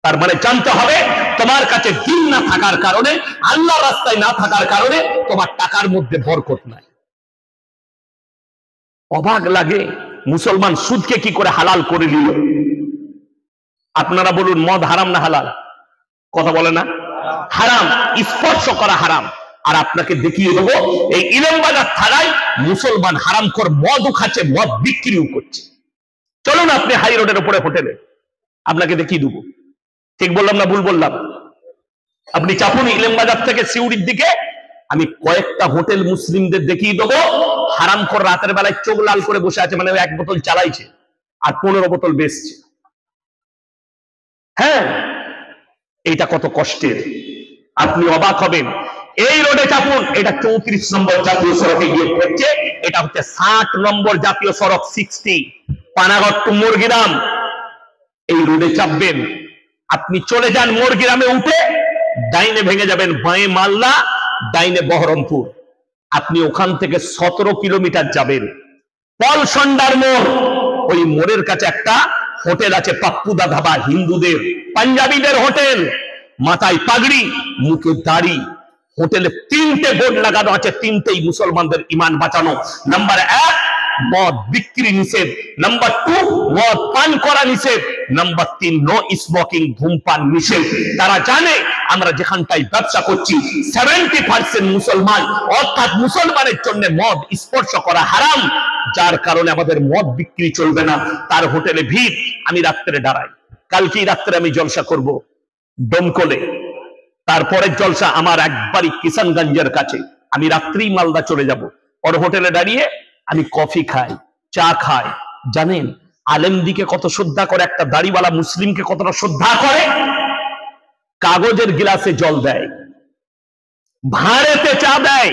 তার মানে জানতে হবে, তোমার কাছে দিন না থাকার কারণে, আল্লাহ রাস্তায় না থাকার কারণে তোমার টাকার মধ্যে বরকত নাই। অবাক লাগে, মুসলমান সুদকে কি করে হালাল করে নিল। আপনারা বলুন মদ হারাম না হালাল? কথা বলে না? হারাম, স্পর্শ করা হারাম। আর আপনাকে দেখিয়ে দেবো, এই ইলামবাজার থানায় মুসলমান হারামখোর মদও খাচ্ছে, মদ বিক্রিও করছে। চলুন আপনি হাই রোডের উপরে হোটেলে, আপনাকে দেখিয়ে দেবো। ঠিক বললাম না ভুল বললাম? আপনি চাপুন ইলামবাজার থেকে সিউড়ির দিকে, আমি কয়েকটা হোটেল মুসলিমদের দেখিয়ে দেবো, হারামখোর রাতের বেলায় চোখ লাল করে বসে আছে, মানে 1 বোতল চালাইছে আর 15 বোতল বেচছে। হ্যাঁ, এইটা কত কষ্টের, আপনি অবাক হবেন। এই রোডে চাপুন, এটা 34 নম্বর জাতীয় সড়কে গিয়ে পড়ছে, এটা হচ্ছে 60 নম্বর জাতীয় সড়ক 60, পানাগড় টু মুরগিরাম। এই রোডে চাপবেন, আপনি চলে যান মুরগিরামে উঠে, ডাইনে ভেঙে যাবেন, বাঁয়ে মালদা, ডাইনে বহরমপুর। আপনি ওখান থেকে 17 কিলোমিটার যাবেন, পলসন্ডার মোড়। ওই মোড়ের কাছে একটা হোটেল আছে, পাপ্পুদা ধাবা, হিন্দুদের পাঞ্জাবিদের হোটেল, মাথায় পাগড়ি, মুখে দাড়ি। হোটেলে 3টে বোর্ড লাগানো আছে, 3টেই মুসলমানদের ইমান বাঁচানো। নাম্বার 1, মদ বিক্রি নিষেধ। নাম্বার 2, মদ পান করা নিষেধ। নাম্বার 3, নো স্মোকিং, ধূমপান নিষেধ। তারা জানে আমরা যেখানটাই ব্যবসা করছি 70% মুসলমান, অর্থাৎ মুসলমানের জন্য মদ স্পর্শ করা হারাম, যার কারণে আমাদের মদ বিক্রি চলবে না। তার হোটেলে ভিড়। আমি রাত্রে দাঁড়াই, কালকেই রাত্রে আমি জলসা করব ডোমকলে, তারপরের জলসা আমার একবারই কিষানগঞ্জের কাছে। আমি রাত্রেই মালদা চলে যাব, ওর হোটেলে দাঁড়িয়ে আমি কফি খাই, চা খাই। জানেন আলেমদিকে কত শ্রদ্ধা করে, একটা দাড়িওয়ালা মুসলিমকে কতটা শ্রদ্ধা করে। কাগজের গিলাসে জল দেয়, ভাঁড়েতে চা দেয়।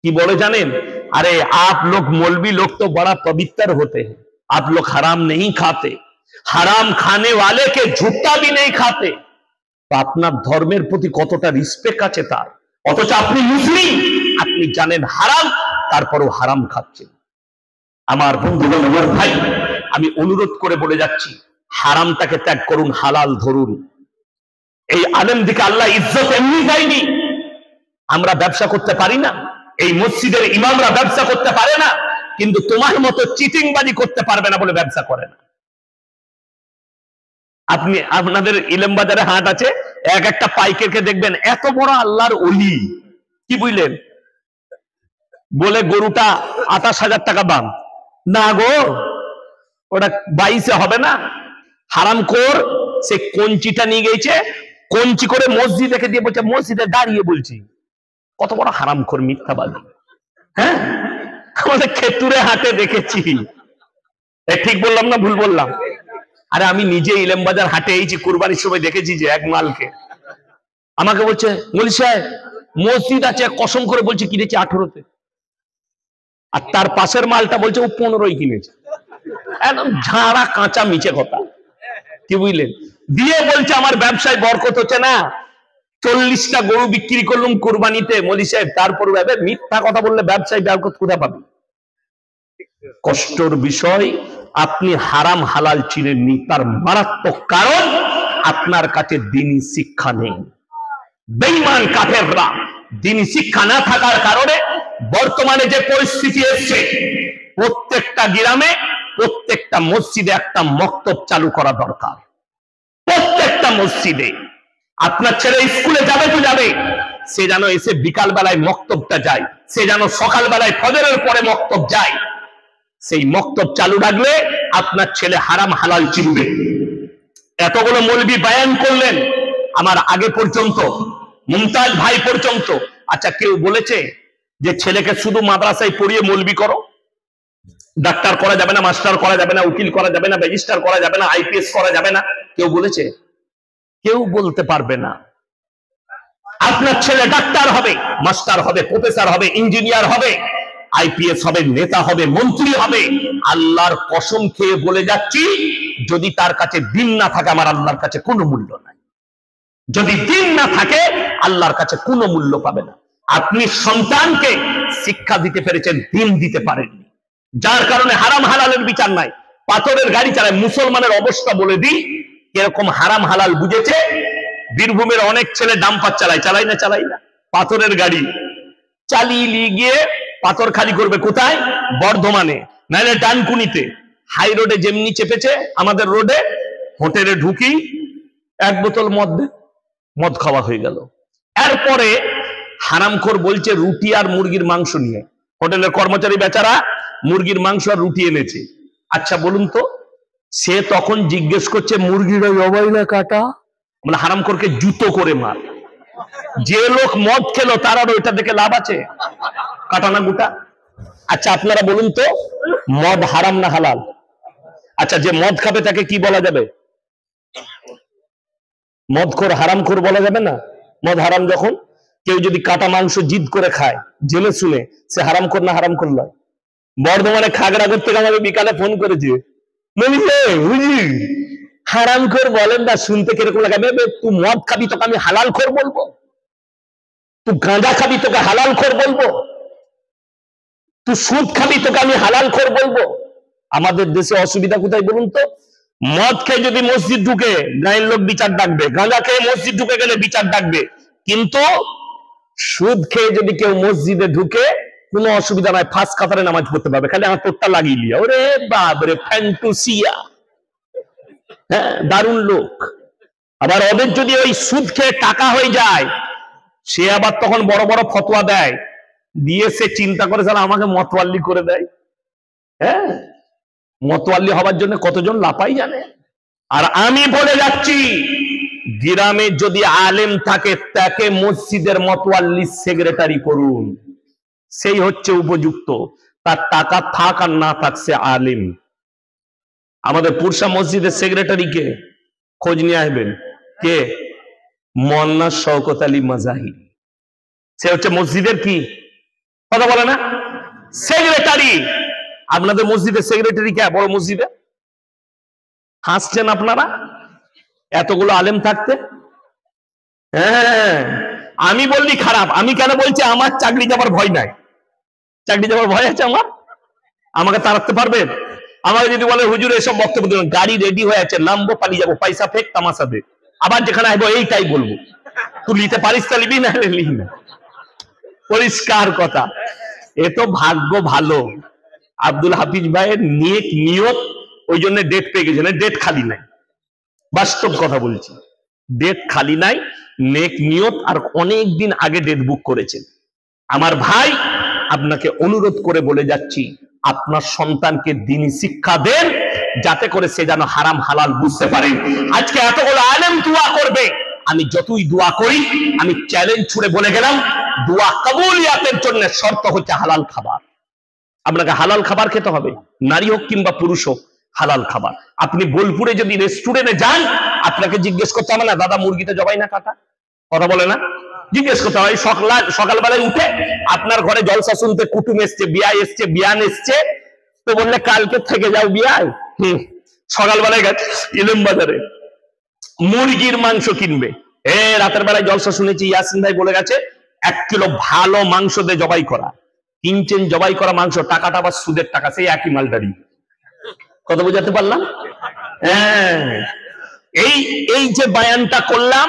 কি বলে জানেন? अरे आप लोग मौलवी लोग तो बड़ा पवित्र होते हैं, आप लोग हराम नहीं खाते, हराम खाने वाले के झूठा भी नहीं खाते। तो আপনার ধর্মের প্রতি কতটা রিসপেক্ট আছে তার, অথচ আপনি মুসলিম, আপনি জানেন হারাম, তারপরেও হারাম খাচ্ছেন। আমার বন্ধুগণ, আমার ভাই, আমি অনুরোধ করে বলে যাচ্ছি, হারামটাকে ত্যাগ করুন, হালাল ধরুন। এই আলেম দিকে আল্লাহ ইজ্জত এমনি দেয়নি। আমরা ব্যবসা করতে পারি না, এই মসজিদের ইমামরা ব্যবসা করতে পারে না, কিন্তু তোমার মতো চিটিংবাজি করতে পারবে না বলে ব্যবসা করে না। আপনি আপনাদের ইলম বাজারে হাট আছে, এক একটা পাইকারকে দেখবেন এত বড় আল্লাহর ওলি, কি বুঝলেন, বলে গরুটা 28,000 টাকা দাম। না গো, ওটা 22-এ হবে না। হারামখোর সে কঞ্চিটা নিয়ে গেছে, কঞ্চি করে মসজিদ রেখে দিয়ে বলছে মসজিদে দাঁড়িয়ে বলছি। কত বড় হারামখোর, মিথ্যাবাদী। হ্যাঁ, আমাদের খেতুরে হাটে দেখেছি। ঠিক বললাম না ভুল বললাম? আরে আমি নিজে ইলম বাজার হাটে এইছি, কুরবানির সময় দেখেছি যে এক মালকে আমাকে বলছে মৌলভী সাহেব মসজিদ আছে, কসম করে বলছে কিনেছি 18-তে, আর তার পাশের মালটা বলছে ও 15-ই কিনেছে। একদম ঝাড়া কাঁচা মিছে কথা, কি বুঝলেন? দিয়ে বলছে আমার ব্যবসায় বরকত হচ্ছে না, 40টা গরু বিক্রি করলাম কুরবানিতে। মৌলভী সাহেব তারপর মিথ্যা কথা বললে ব্যবসায় বরকত কোথায় পাবে? কষ্টর বিষয়, আপনি হারাম হালাল চিনেননি, তার মারাত্মক কারণ আপনার কাছে দ্বীনি শিক্ষা নেই। বেঈমান কাফেররা দ্বীনি শিক্ষা না থাকার কারণে বর্তমানে যে পরিস্থিতি এসছে, প্রত্যেকটা গ্রামে প্রত্যেকটা মসজিদে একটা মক্তব চালু করা দরকার। প্রত্যেকটা মসজিদে আপনার ছেলে স্কুলে যাবে তো যাবে, সে যেন এসে বিকাল বেলায় মক্তবটা যায়, সে যেন সকাল বেলায় ফজরের পরে মক্তব যায়। সেই মক্তব চালু রাখলে আপনার ছেলে হারাম হালাল চিনবে। এতগুলো মৌলবি বয়ান করলেন, আমার আগে পর্যন্ত মুমতাজ ভাই পর্যন্ত। আচ্ছা, কেউ বলেছে যে ছেলেকে শুধু মাদ্রাসায় পড়িয়ে মৌলবি করো, ডাক্তার করা যাবে না, মাস্টার করা যাবে না, উকিল করা যাবে না, রেজিস্ট্রার করা যাবে না, আইপিএস করা যাবে না? কেউ বলেছে? কেউ বলতে পারবে না। আপনার ছেলে ডাক্তার হবে, মাস্টার হবে, প্রফেসর হবে, ইঞ্জিনিয়ার হবে, আইপিএস হবে, নেতা হবে, মন্ত্রী হবে। আল্লাহর কসম খেয়ে বলে যাচ্ছি, যদি তার কাছে দিন না থাকে আমার আল্লাহর কাছে কোনো মূল্য নাই। যদি দিন না থাকে আল্লাহর কাছে কোনো মূল্য পাবে না। আপনি সন্তানকে শিক্ষা দিতে পেরেছেন, দিন দিতে পারেননি, যার কারণে হারাম হালালের বিচার নাই। পাথরের গাড়ি চালায়। মুসলমানের অবস্থা বলে দিই, এরকম হারাম হালাল বুঝেছে। বীরভূমের অনেক ছেলে ডাম্পার চালায়, চালায় না? চালাই না। পাথরের গাড়ি চালিয়ে গিয়ে পাথর খালি করবে কোথায়? বর্ধমানে, নাহলে ডানকুনিতে। হাই রোডে যেমনি চেপেছে আমাদের রোডে, হোটেলে ঢুকি 1 বোতল মদ খাওয়া হয়ে গেল। এরপরে হারামখোর বলছে রুটি আর মুরগির মাংস নিয়ে। হোটেলের কর্মচারী বেচারা মুরগির মাংস আর রুটি এনেছে। আচ্ছা বলুন তো, সে তখন জিজ্ঞেস করছে মুরগিটা জবাই না কাটা? মানে হারামখোরকে জুতো করে মার। যে লোক মদ খেলো তার আর ওইটা দেখে লাভ আছে? কাটা না গোটা? আচ্ছা আপনারা বলুন তো, মদ হারাম না হালাল? আচ্ছা, যে মদ খাবে তাকে কি বলা যাবে? মদখোর, হারামখোর বলা যাবে না? মদ হারাম যখন। কেউ যদি কাটা মাংস জিদ করে খায় জেনে শুনে, সে হারামখোর না হারামখোর নয়? বর্ধমানে খাগড়াগড় থেকে আমাকে বিকালে ফোন করেছে, হারামখোর বলেন না, শুনতে কিরকম লাগে? তুই মদ খাবি তোকে আমি হালাল খোর বলবো? তুই গাঁজা খাবি তোকে হালাল খোর বলবো? তুই সুদ খাবি তোকে আমি হালাল খোর বলবো? আমাদের দেশে অসুবিধা কোথায় বলুন তো? মদ খেয়ে যদি মসজিদ ঢুকে গায়ের লোক বিচার ডাকবে, গাঁজা খেয়ে মসজিদ ঢুকে গেলে বিচার ডাকবে, কিন্তু সুদ খেয়ে যদি কেউ মসজিদে ঢুকে কোনো অসুবিধা নাই, ফার্স্ট কাতারে নামাজ পড়তে পারবে, খালি হাতটা লাগিয়ে লিয়া। ওরে বাবরে, ফ্যান্টুসিয়া। হ্যাঁ, দারুণ লোক। আবার ওদের যদি ওই সুদ খেয়ে টাকা হয়ে যায়, সে আবার তখন বড় বড় ফতোয়া দেয়, দিয়ে সে চিন্তা করে যারা আমাকে মতওয়াল্লি করে দেয়। হ্যাঁ, মতওয়াল্লি হবার জন্য কতজন লাপাই জানে। আর আমি বলে যাচ্ছি, গ্রামে যদি আলেম থাকে তাকে মসজিদের মতওয়াল্লি সেক্রেটারি করুন, সেই হচ্ছে উপযুক্ত। তার টাকা থাক আর না থাক, সে আলেম। আমাদের পুরসা মসজিদের সেক্রেটারি কে? খোঁজ নিয়ে আসবেন। কে? মোহাম্মদ শওকত আলী মাজাহির। সে হচ্ছে মসজিদের কি কথা বলে না, সেক্রেটারি। আপনাদের মসজিদের সেক্রেটারি কে? বড় মসজিদে হাসছেন আপনারা এতগুলো আলেম থাকতে। হ্যাঁ, আমি বললি খারাপ। আমি কেন বলছি? আমার চাকরি যাবার ভয় নাই। চাকরি যাবার ভয় আছে আমার? আমাকে তাড়াতে পারবেন? আমাকে যদি বলে হুজুর এসব বক্তব্য দেবেন, গাড়ি রেডি হয়ে আছে, নামবো, পালিয়ে যাবো, পয়সা ফেক, তামাশা দে, আবার যেখানে আসবো এইটাই বলবো। তুই নিতে পারিস তা নিবি, না নিবি না। পরিষ্কার কথা। এ তো ভাগ্য ভালো, আব্দুল হাফিজ ভাইয়ের নেক নিয়ত, ওই জন্য ডেট পেয়ে গেছে। ডেট খালি নাই, বাস্তব কথা বলছি, ডেট খালি নাই, নেক নিয়ত, আর অনেক দিন আগে ডেট বুক করেছেন। আমার ভাই, আপনাকে অনুরোধ করে বলে যাচ্ছি, আপনার সন্তানকে দ্বীনি শিক্ষা দেন, যাতে করে সে যেন হারাম হালাল বুঝতে পারে। আজকে এতগুলো আলেম দোয়া করবে, আমি যতই দোয়া করি, আমি চ্যালেঞ্জ ছুড়ে বলে গেলাম, দোয়া কবুলিয়াতের জন্য শর্ত হচ্ছে হালাল খাবার। আপনাকে হালাল খাবার খেতে হবে, নারী হোক কিংবা পুরুষ হোক, হালাল খাবার। আপনি বোলপুরে যদি রেস্টুরেন্টে যান, আপনাকে জিজ্ঞেস করতে হবে না দাদা মুরগিটা জবাই না কাটা, কথা বলে না, জিজ্ঞেস করতে হবে। সকালবেলায় উঠে আপনার ঘরে জলসা শুনতে কুটুম এসছে, বিয়ায় এসছে, বিয়ান এসছে, তো বললে কালকে থেকে যাও বিয়ায়। সকালবেলায় গেছে ইলম বাজারে মুরগির মাংস কিনবে, রাতের বেলায় জলসা শুনেছি ইয়াসিন ভাই বলে গেছে 1 কিলো ভালো মাংস দিয়ে জবাই করা। কিনছেন জবাই করা মাংস, টাকাটা আবার সুদের টাকা, সেই একই মালটারি। কত বোঝাতে পারলাম? হ্যাঁ, এই যে বায়ানটা করলাম,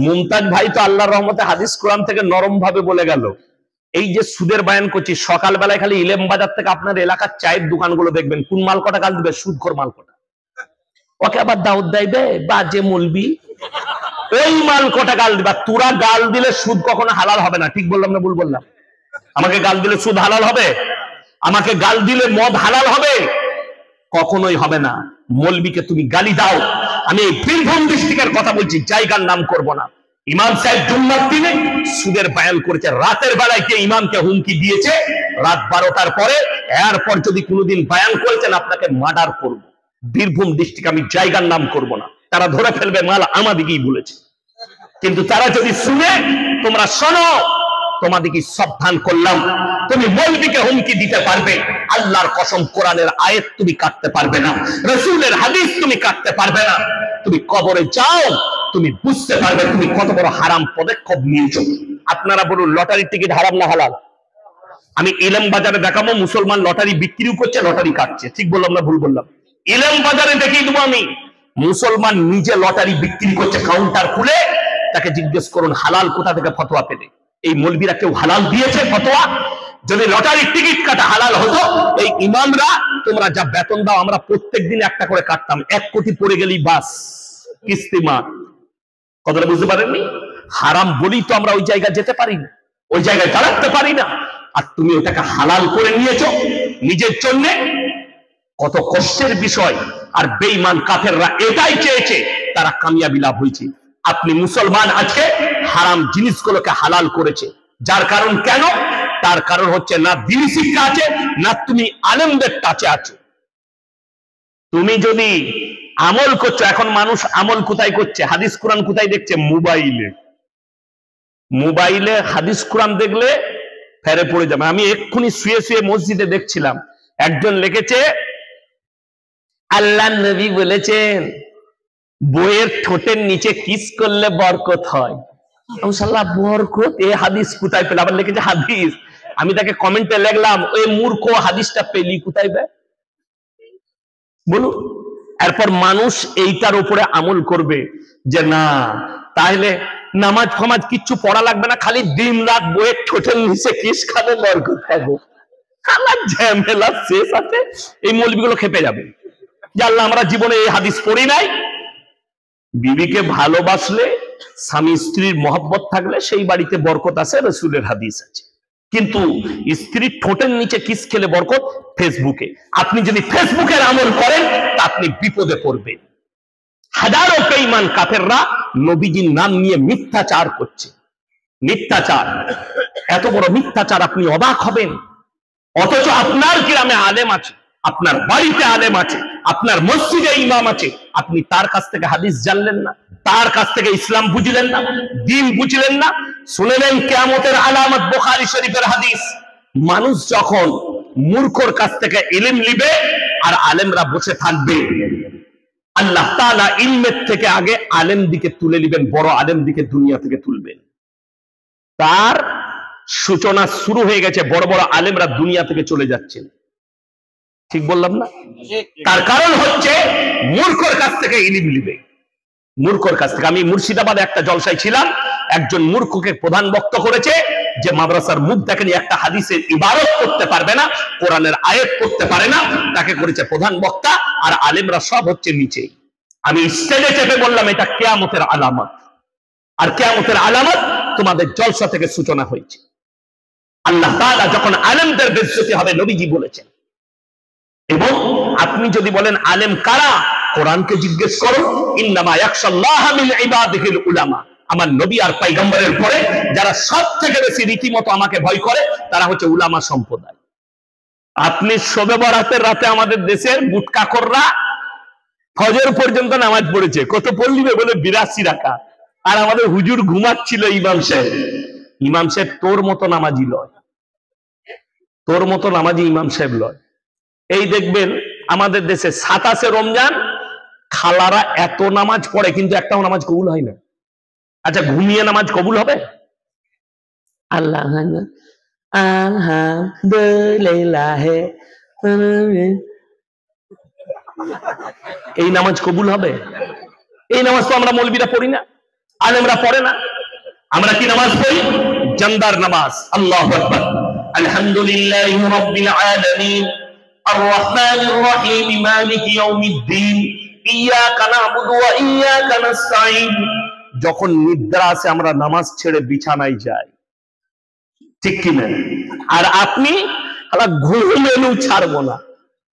মুমতাজ ভাই তো আল্লাহর রহমতে হাদিস কোরআন থেকে নরম ভাবে বলে গেল। এই যে সুদের বায়ান করছি, সকালবেলায় খালি ইলেম বাজার থেকে আপনার এলাকার চায়ের দোকানগুলো দেখবেন, কোন মাল কটা গাল দিবে? সুদখোর মাল কটা। ওকে আবার দাউদ দেবে বাজে মলবি, ওই মাল কটা গাল দিবা। তোরা গাল দিলে সুদ কখনো হালাল হবে না। ঠিক বললাম না ভুল বললাম? আমাকে গাল দিলে সুদ হালাল হবে? আমাকে গাল দিলে মদ হালাল হবে? কখনোই হবে না। মৌলবীকে তুমি গালি দাও, আমি এই বীরভূম ডিস্ট্রিক্টের কথা বলছি, জায়গার নাম করব না। ইমাম সাহেব জুম্মার দিনে সুদের বায়ান করেছে, রাতের বেলায় কে ইমামকে হুমকি দিয়েছে রাত 12টার পরে, এরপর যদি কোনোদিন বায়ান করেছেন আপনাকে মার্ডার করব। বীরভূম ডিস্ট্রিক্ট, আমি জায়গার নাম করব না, তারা ধরে ফেলবে মাল আমাদিকেই বলেছে। কিন্তু তারা যদি শুনে, তোমরা শোনো, তোমাদেরকে সাবধান করলাম, তুমি মৌলবীকে হুমকি দিতে পারবে, আল্লাহর কসম কোরআনের আয়াত তুমি কাটতে পারবে না, রাসূলের হাদিস তুমি কাটতে পারবে না। তুমি কবরে যাও, তুমি বুঝতে পারবে তুমি কত বড় হারাম পদক্ষেপ নিয়েছো। আপনারা বলুন, লটারির টিকিট হারাম না হালাল? আমি ইলম বাজারে দেখাবো, মুসলমান লটারি বিক্রিও করছে, লটারি কাটছে। ঠিক বললাম না ভুল বললাম? ইলম বাজারে দেখিয়ে দেবো আমি, মুসলমান নিজে লটারি বিক্রি করছে, কাউন্টার খুলে। তাকে জিজ্ঞেস করুন হালাল কোথা থেকে ফতোয়া পেলে। এই মৌলবীরা কেউ হালাল দিয়েছে ফতোয়া? যদি লটারির টিকিট কাটা হালাল হতো, এই ইমামরা তোমরা যা বেতন দাও, আমরা প্রত্যেকদিন একটা করে কাটতাম, 1 কোটি পড়ে গেলেই বাস কিস্তিমাত। কথাটা বুঝতে পারেননি? হারাম বলি তো আমরা ওই জায়গায় যেতে পারি না, ওই জায়গায় দাঁড়াতে পারি না। আর তুমি ওটাকে হালাল করে নিয়েছো নিজের জন্য, কত কষ্টের বিষয়। আর বেঈমান কাফেররা এটাই চেয়েছে, তারা কামিয়াবি লাভ হয়েছে। আপনি মুসলমান আজকে হারাম জিনিসগুলোকে হালাল করেছে, যার কারণ কেন? তার কারণ হচ্ছে না দ্বীনি শিক্ষা আছে, না তুমি আলেমদের টাচে আছো। তুমি যদি আমল করছো, এখন মানুষ আমল কোথায় করছে? হাদিস কোরআন কোথায় দেখছে? মোবাইলে। মোবাইলে হাদিস কোরআন দেখলে ফেরে পড়ে যাবে। আমি এক্ষুনি শুয়ে শুয়ে মসজিদে দেখছিলাম, একজন লিখেছে আল্লাহ নবী বলেছেন বইয়ের ঠোঁটের নিচে কিস করলে বরকত হয়। বরকত, এ হাদিস কোথায় পেলে? আবার লিখেছে হাদিস। আমি তাকে কমেন্টে লিখলাম, ওই মূর্খ, হাদিসটা পেলি কোথায় বে বলুন? এরপর মানুষ এইটার উপরে আমল করবে যে না, তাহলে নামাজ ফামাজ কিচ্ছু পড়া লাগবে না, খালি দিন রাত বইয়ের ঠোঁটের নিচে কিস খাবে, বরকত পাবো। আমার ঝামেলা শেষ আছে। এই মৌলবীগুলো খেপে যাবে যে আল্লাহ আমরা জীবনে এই হাদিস পড়ি নাই, বিবিকে ভালোবাসলে, স্বামী স্ত্রীর মহব্বত থাকলে সেই বাড়িতে বরকত আছে, রাসূলের হাদিস আছে। কিন্তু স্ত্রীর ঠোঁটের নিচে কিস খেলে বরকত ফেসবুকে। আপনি যদি ফেসবুকের আমল করেন তা আপনি বিপদে পড়বেন। হাজারো বেঈমান কাফেররা নবীজির নাম নিয়ে মিথ্যাচার করছে। মিথ্যাচার, এত বড় মিথ্যাচার, আপনি অবাক হবেন। অথচ আপনার গ্রামে আলেম আছে, আপনার বাড়িতে আলেম আছে, আপনার মসজিদে ইমাম আছে, আপনি তার কাছ থেকে হাদিস জানলেন না, তার কাছ থেকে ইসলাম বুঝলেন না, দ্বীন বুঝলেন না। শুনেলেন কিয়ামতের আলামত বুখারী শরীফের হাদিস, মানুষ যখন মূর্খর কাছ থেকে ইলম নিবে আর আলেমরা বসে থাকবে, আল্লাহ তাআলা ইলমের থেকে আগে আলেম দিকে তুলে নেবেন, বড় আলেম দিকে দুনিয়া থেকে তুলবেন। তার সূচনা শুরু হয়ে গেছে, বড় বড় আলেমরা দুনিয়া থেকে চলে যাচ্ছেন। ঠিক বললাম না? তার কারণ হচ্ছে মূর্খর কাছ থেকে ইলম নিবে, মূর্খর কাছ থেকে। আমি মুর্শিদাবাদে একটা জলসায় ছিলাম, একজন মূর্খকে প্রধান বক্তা করেছে যে মাদ্রাসার মুখ দেখেনি, একটা হাদিসের ইবারত করতে পারবে না, কোরআনের আয়াত করতে পারে না, তাকে করেছে প্রধান বক্তা, আর আলেমরা সব হচ্ছে নিচেই। আমি স্টেজে চেপে বললাম এটা কিয়ামতের আলামত, আর কিয়ামতের আলামত তোমাদের জলসা থেকে সূচনা হয়েছে। আল্লাহ তাআলা যখন আলেমদের বেইজ্জতি হবে নবীজি বলেছেন। এবং আপনি যদি বলেন আলেম কারা, কোরআনকে জিজ্ঞেস করুন, ইন্নামা ইয়াখশাল্লাহা মিন ইবাদিহিল উলামা। আমার নবী আর পয়গম্বরের পরে যারা সবথেকে বেশি রীতিমতো আমাকে ভয় করে তারা হচ্ছে উলামা সম্প্রদায়। আপনি শবে বরাতের রাতে আমাদের দেশের গুটকাখোররা ফজর পর্যন্ত নামাজ পড়েছে, কত পড়লিবে বলে 82 রাকাত, আর আমাদের হুজুর ঘুমাচ্ছিল ইমাম সাহেব। ইমাম সাহেব তোর মতো নামাজি লয়, তোর মতো নামাজি ইমাম সাহেব লয়। এই দেখবেন আমাদের দেশে 27 রমজান খালারা এত নামাজ পড়ে কিন্তু একটাও নামাজ কবুল হয় না। আচ্ছা, ঘুমিয়ে নামাজ কবুল হবে? আল্লাহ আলহামদুলিল্লাহ, এই নামাজ কবুল হবে? এই নামাজ তো আমরা মৌলবীরা পড়ি না, আলেমরা পড়ে না। আমরা কি নামাজ পড়ি? জান্দার নামাজ। আল্লাহু আকবার। আলহামদুলিল্লাহি রাব্বিল আলামিন আর রহমানির রহিম মালিকি ইয়াউমিদ্দিন ইয়্যাকা না'বুদু ওয়া ইয়্যাকা নাস্তাঈন। যখন নিদ্রা আসে আমরা নামাজ ছেড়ে বিছানায় যাই, ঠিক কি না? আর আপনি ঘুমেলু ছাড়বো না।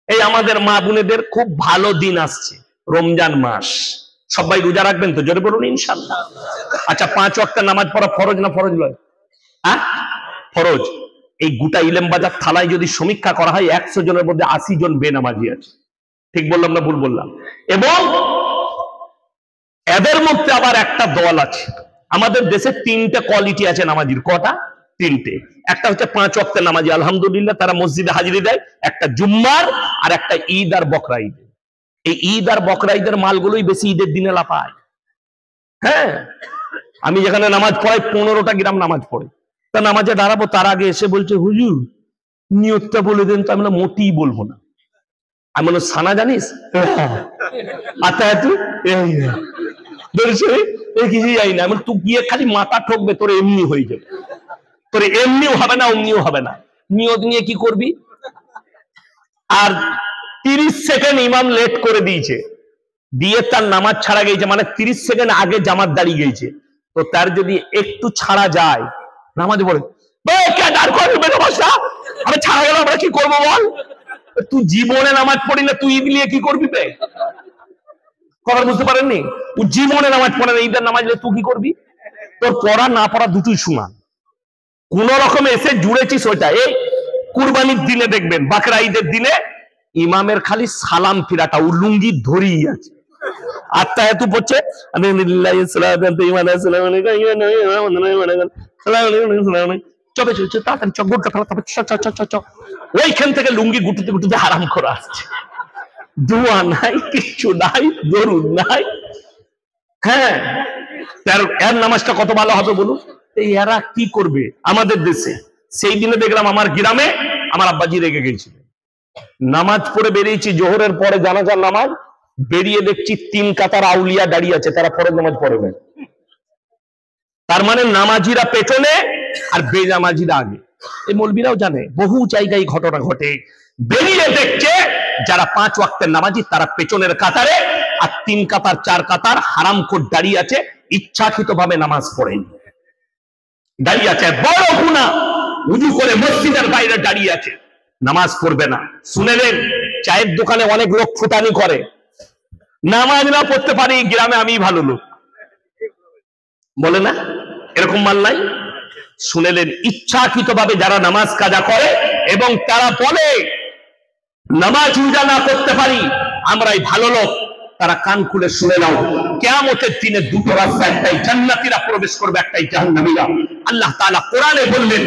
এই আমাদের মা বোনেদের খুব ভালো দিন আসছে, রমজান মাস, সবাই রোজা রাখবেন তো? জোরে বলুন ইনশাআল্লাহ। আচ্ছা, 5 ওয়াক্তের নামাজ পড়া ফরজ না ফরজ নয়? হ্যাঁ, ফরজ। এই গোটা ইলম বাজার থালায় যদি সমীক্ষা করা হয় 100 জনের মধ্যে 80 জন বেনামাজি আছে। ঠিক বললাম না ভুল বললাম? এবং এদের মধ্যে আবার একটা দল আছে। আমাদের দেশে 3টে কোয়ালিটি আছে নামাজির। কটা? 3টে। একটা হচ্ছে 5 ওয়াক্তের নামাজি, আলহামদুলিল্লাহ তারা মসজিদে হাজিরি দেয়, একটা জুম্মার, আর একটা ঈদ আর বকরা ঈদ। এই ঈদ আর বকরা ঈদের মালগুলোই বেশি ঈদের দিনে লাপায়। হ্যাঁ, আমি যেখানে নামাজ পড়াই 15টা গ্রাম নামাজ পড়ে, তা নামাজে দাঁড়াবো তার আগে এসে বলছে হুজুর নিয়তটা বলে দেন। তো আমি মোটেই বলবো না। আমি বললাম সানা জানিস? আচ্ছা তুই কিছুই জানি না। তুই গিয়ে খালি মাথা ঠকবে, তোর এমনি হয়ে যাবে, তোর এমনিও হবে না অমনিও হবে না। নিয়ত নিয়ে কি করবি? আর 30 সেকেন্ড ইমাম লেট করে দিয়েছে, দিয়ে তার নামাজ ছাড়া গেছে, মানে 30 সেকেন্ড আগে জামাত দাঁড়িয়ে গেছে। তো তার যদি একটু ছাড়া যায়, নামাজ পড়ে আমি ছাড়া গেল, আমরা কি করবো বল? তুই জীবনে নামাজ পড়ি না, তুই ঈদ নিয়ে কি করবি? কথা বুঝতে পারেননি? তুই জীবনে নামাজ পড়ে না, ঈদের নামাজ তুই কি করবি? তোর পড়া না পড়া দুটোই সমান। কোন রকম এসে জুড়েছিস ওইটা। এই কুরবানির দিনে দেখবেন, বাকরা ঈদের দিনে ইমামের খালি সালাম ফিরাটা, ও লুঙ্গি ধরেই আছে, আত্মায়াত পড়ছে, ওইখান থেকে লুঙ্গি গুটুতে গুটুতে হারাম করে আসছে। দোয়া নাই, কিচ্ছু নাই, দরুদ নাই। হ্যাঁ, এর নামাজটা কত ভালো হবে বলুন? এই এরা কি করবে আমাদের দেশে? সেই দিনে দেখলাম আমার গ্রামে আমার আব্বাজি রেগে গেছিল। নামাজ পড়ে বেরিয়েছি, জোহরের পরে জানাজার নামাজ, বেরিয়ে দেখছি 3 কাতার আউলিয়া দাঁড়িয়ে আছে, তারা ফরজ নামাজ পড়ে না। তার মানে নামাজিরা পেছনে আর বেনামাজিরা আগে। এই মৌলবীরাও জানে, বহু জায়গায় ঘটনা ঘটে। বেরিয়ে দেখছে যারা 5 ওয়াক্তের নামাজি তারা পেছনের কাতারে, আর 3 কাতার 4 কাতার হারামখোর দাঁড়িয়ে আছে, ইচ্ছাকৃতভাবে নামাজ পড়েন, দাঁড়িয়ে আছে, বড় গুনাহ। উজু করে মসজিদের বাইরে দাঁড়িয়ে আছে, নামাজ পড়বে না। শুনেলেন, চায়ের দোকানে অনেক লোক ফুটানি করে, নামাজ না পড়তে পারি, গ্রামে আমি ভালো লোক বলে না, এরকম মাল নাই? শুনেলেন, ইচ্ছাকৃতভাবে যারা নামাজ কাজা করে এবং তারা বলে নামাজ রোজা না করতে পারি, আমরাই ভালো লোক, তারা কান খুলে শুনে নাও, কিয়ামতের দিনে দুটো রাস্তা, একটাই জান্নাতীরা প্রবেশ করবে, একটাই জাহান্নামীরা। আল্লাহ তাআলা কোরআনে বললেন,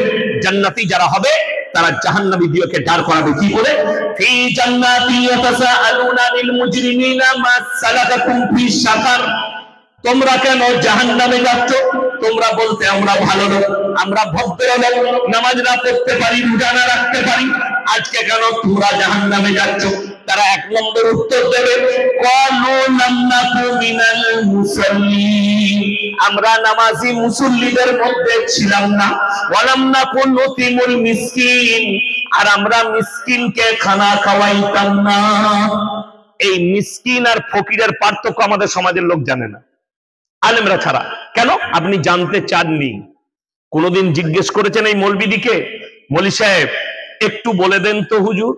জান্নাতি যারা হবে তারা জাহান্নামীদেরকে দাঁড় করাবে কি বলে? ফি জান্নাতি ইয়াতাসাআলুনা লিল মুজরিমিনা মা সালাকাকুম ফি সাকার। তোমরা কেন জাহান্নামে যাচ্ছ? তোমরা বলতে আমরা ভালো লোক, আমরা ভদ্র লোক, নামাজ না পড়তে পারি, রোজা না রাখতে পারি, আজকে কেন তোমরা জাহান্নামে যাচ্ছ? তারা 1 নম্বর উত্তর দেবে, ক্বালু লাম নাকু মিনাল মুসাল্লিন, আমরা নামাজি মুসল্লিদের মধ্যে ছিলাম না, ওয়া লাম নাকু নুতিমুল মিসকিন, আর আমরা মিসকিনকে খানা খাওয়াইতাম না। এই মিসকিন আর ফকিরের পার্থক্য আমাদের সমাজের লোক জানে না, আলেমরা ছাড়া। কেন? আপনি জানতে চাননি? কোনদিন জিজ্ঞেস করেছেন এই মৌলবিদিকে, মৌলী সাহেব একটু বলে দেন তো হুজুর,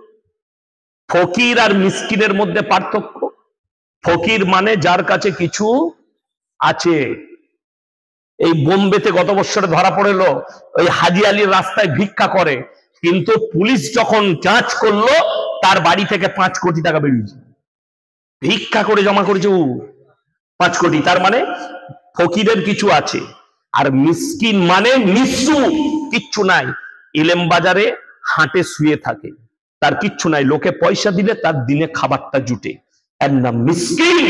ফকির আর মিসকিনের মধ্যে পার্থক্য? ফকির মানে যার কাছে কিছু আছে। এই বোম্বেতে গত বছরে ধরা পড়ল, ওই হাজি আলীর রাস্তায় ভিক্ষা করে, কিন্তু পুলিশ যখন যাঁচ করলো তার বাড়ি থেকে 5 কোটি টাকা বেরিয়েছে, ভিক্ষা করে জমা করেছে 5 কোটি। তার মানে ফকিরের কিছু আছে। আর মিসকিন মানে নিঃস্ব, কিচ্ছু নাই, ইলেম বাজারে হাঁটে শুয়ে থাকে, তার কিচ্ছু নাই, লোকে পয়সা দিলে তার দিনে খাবারটা জুটে, এর নাম মিসকিন।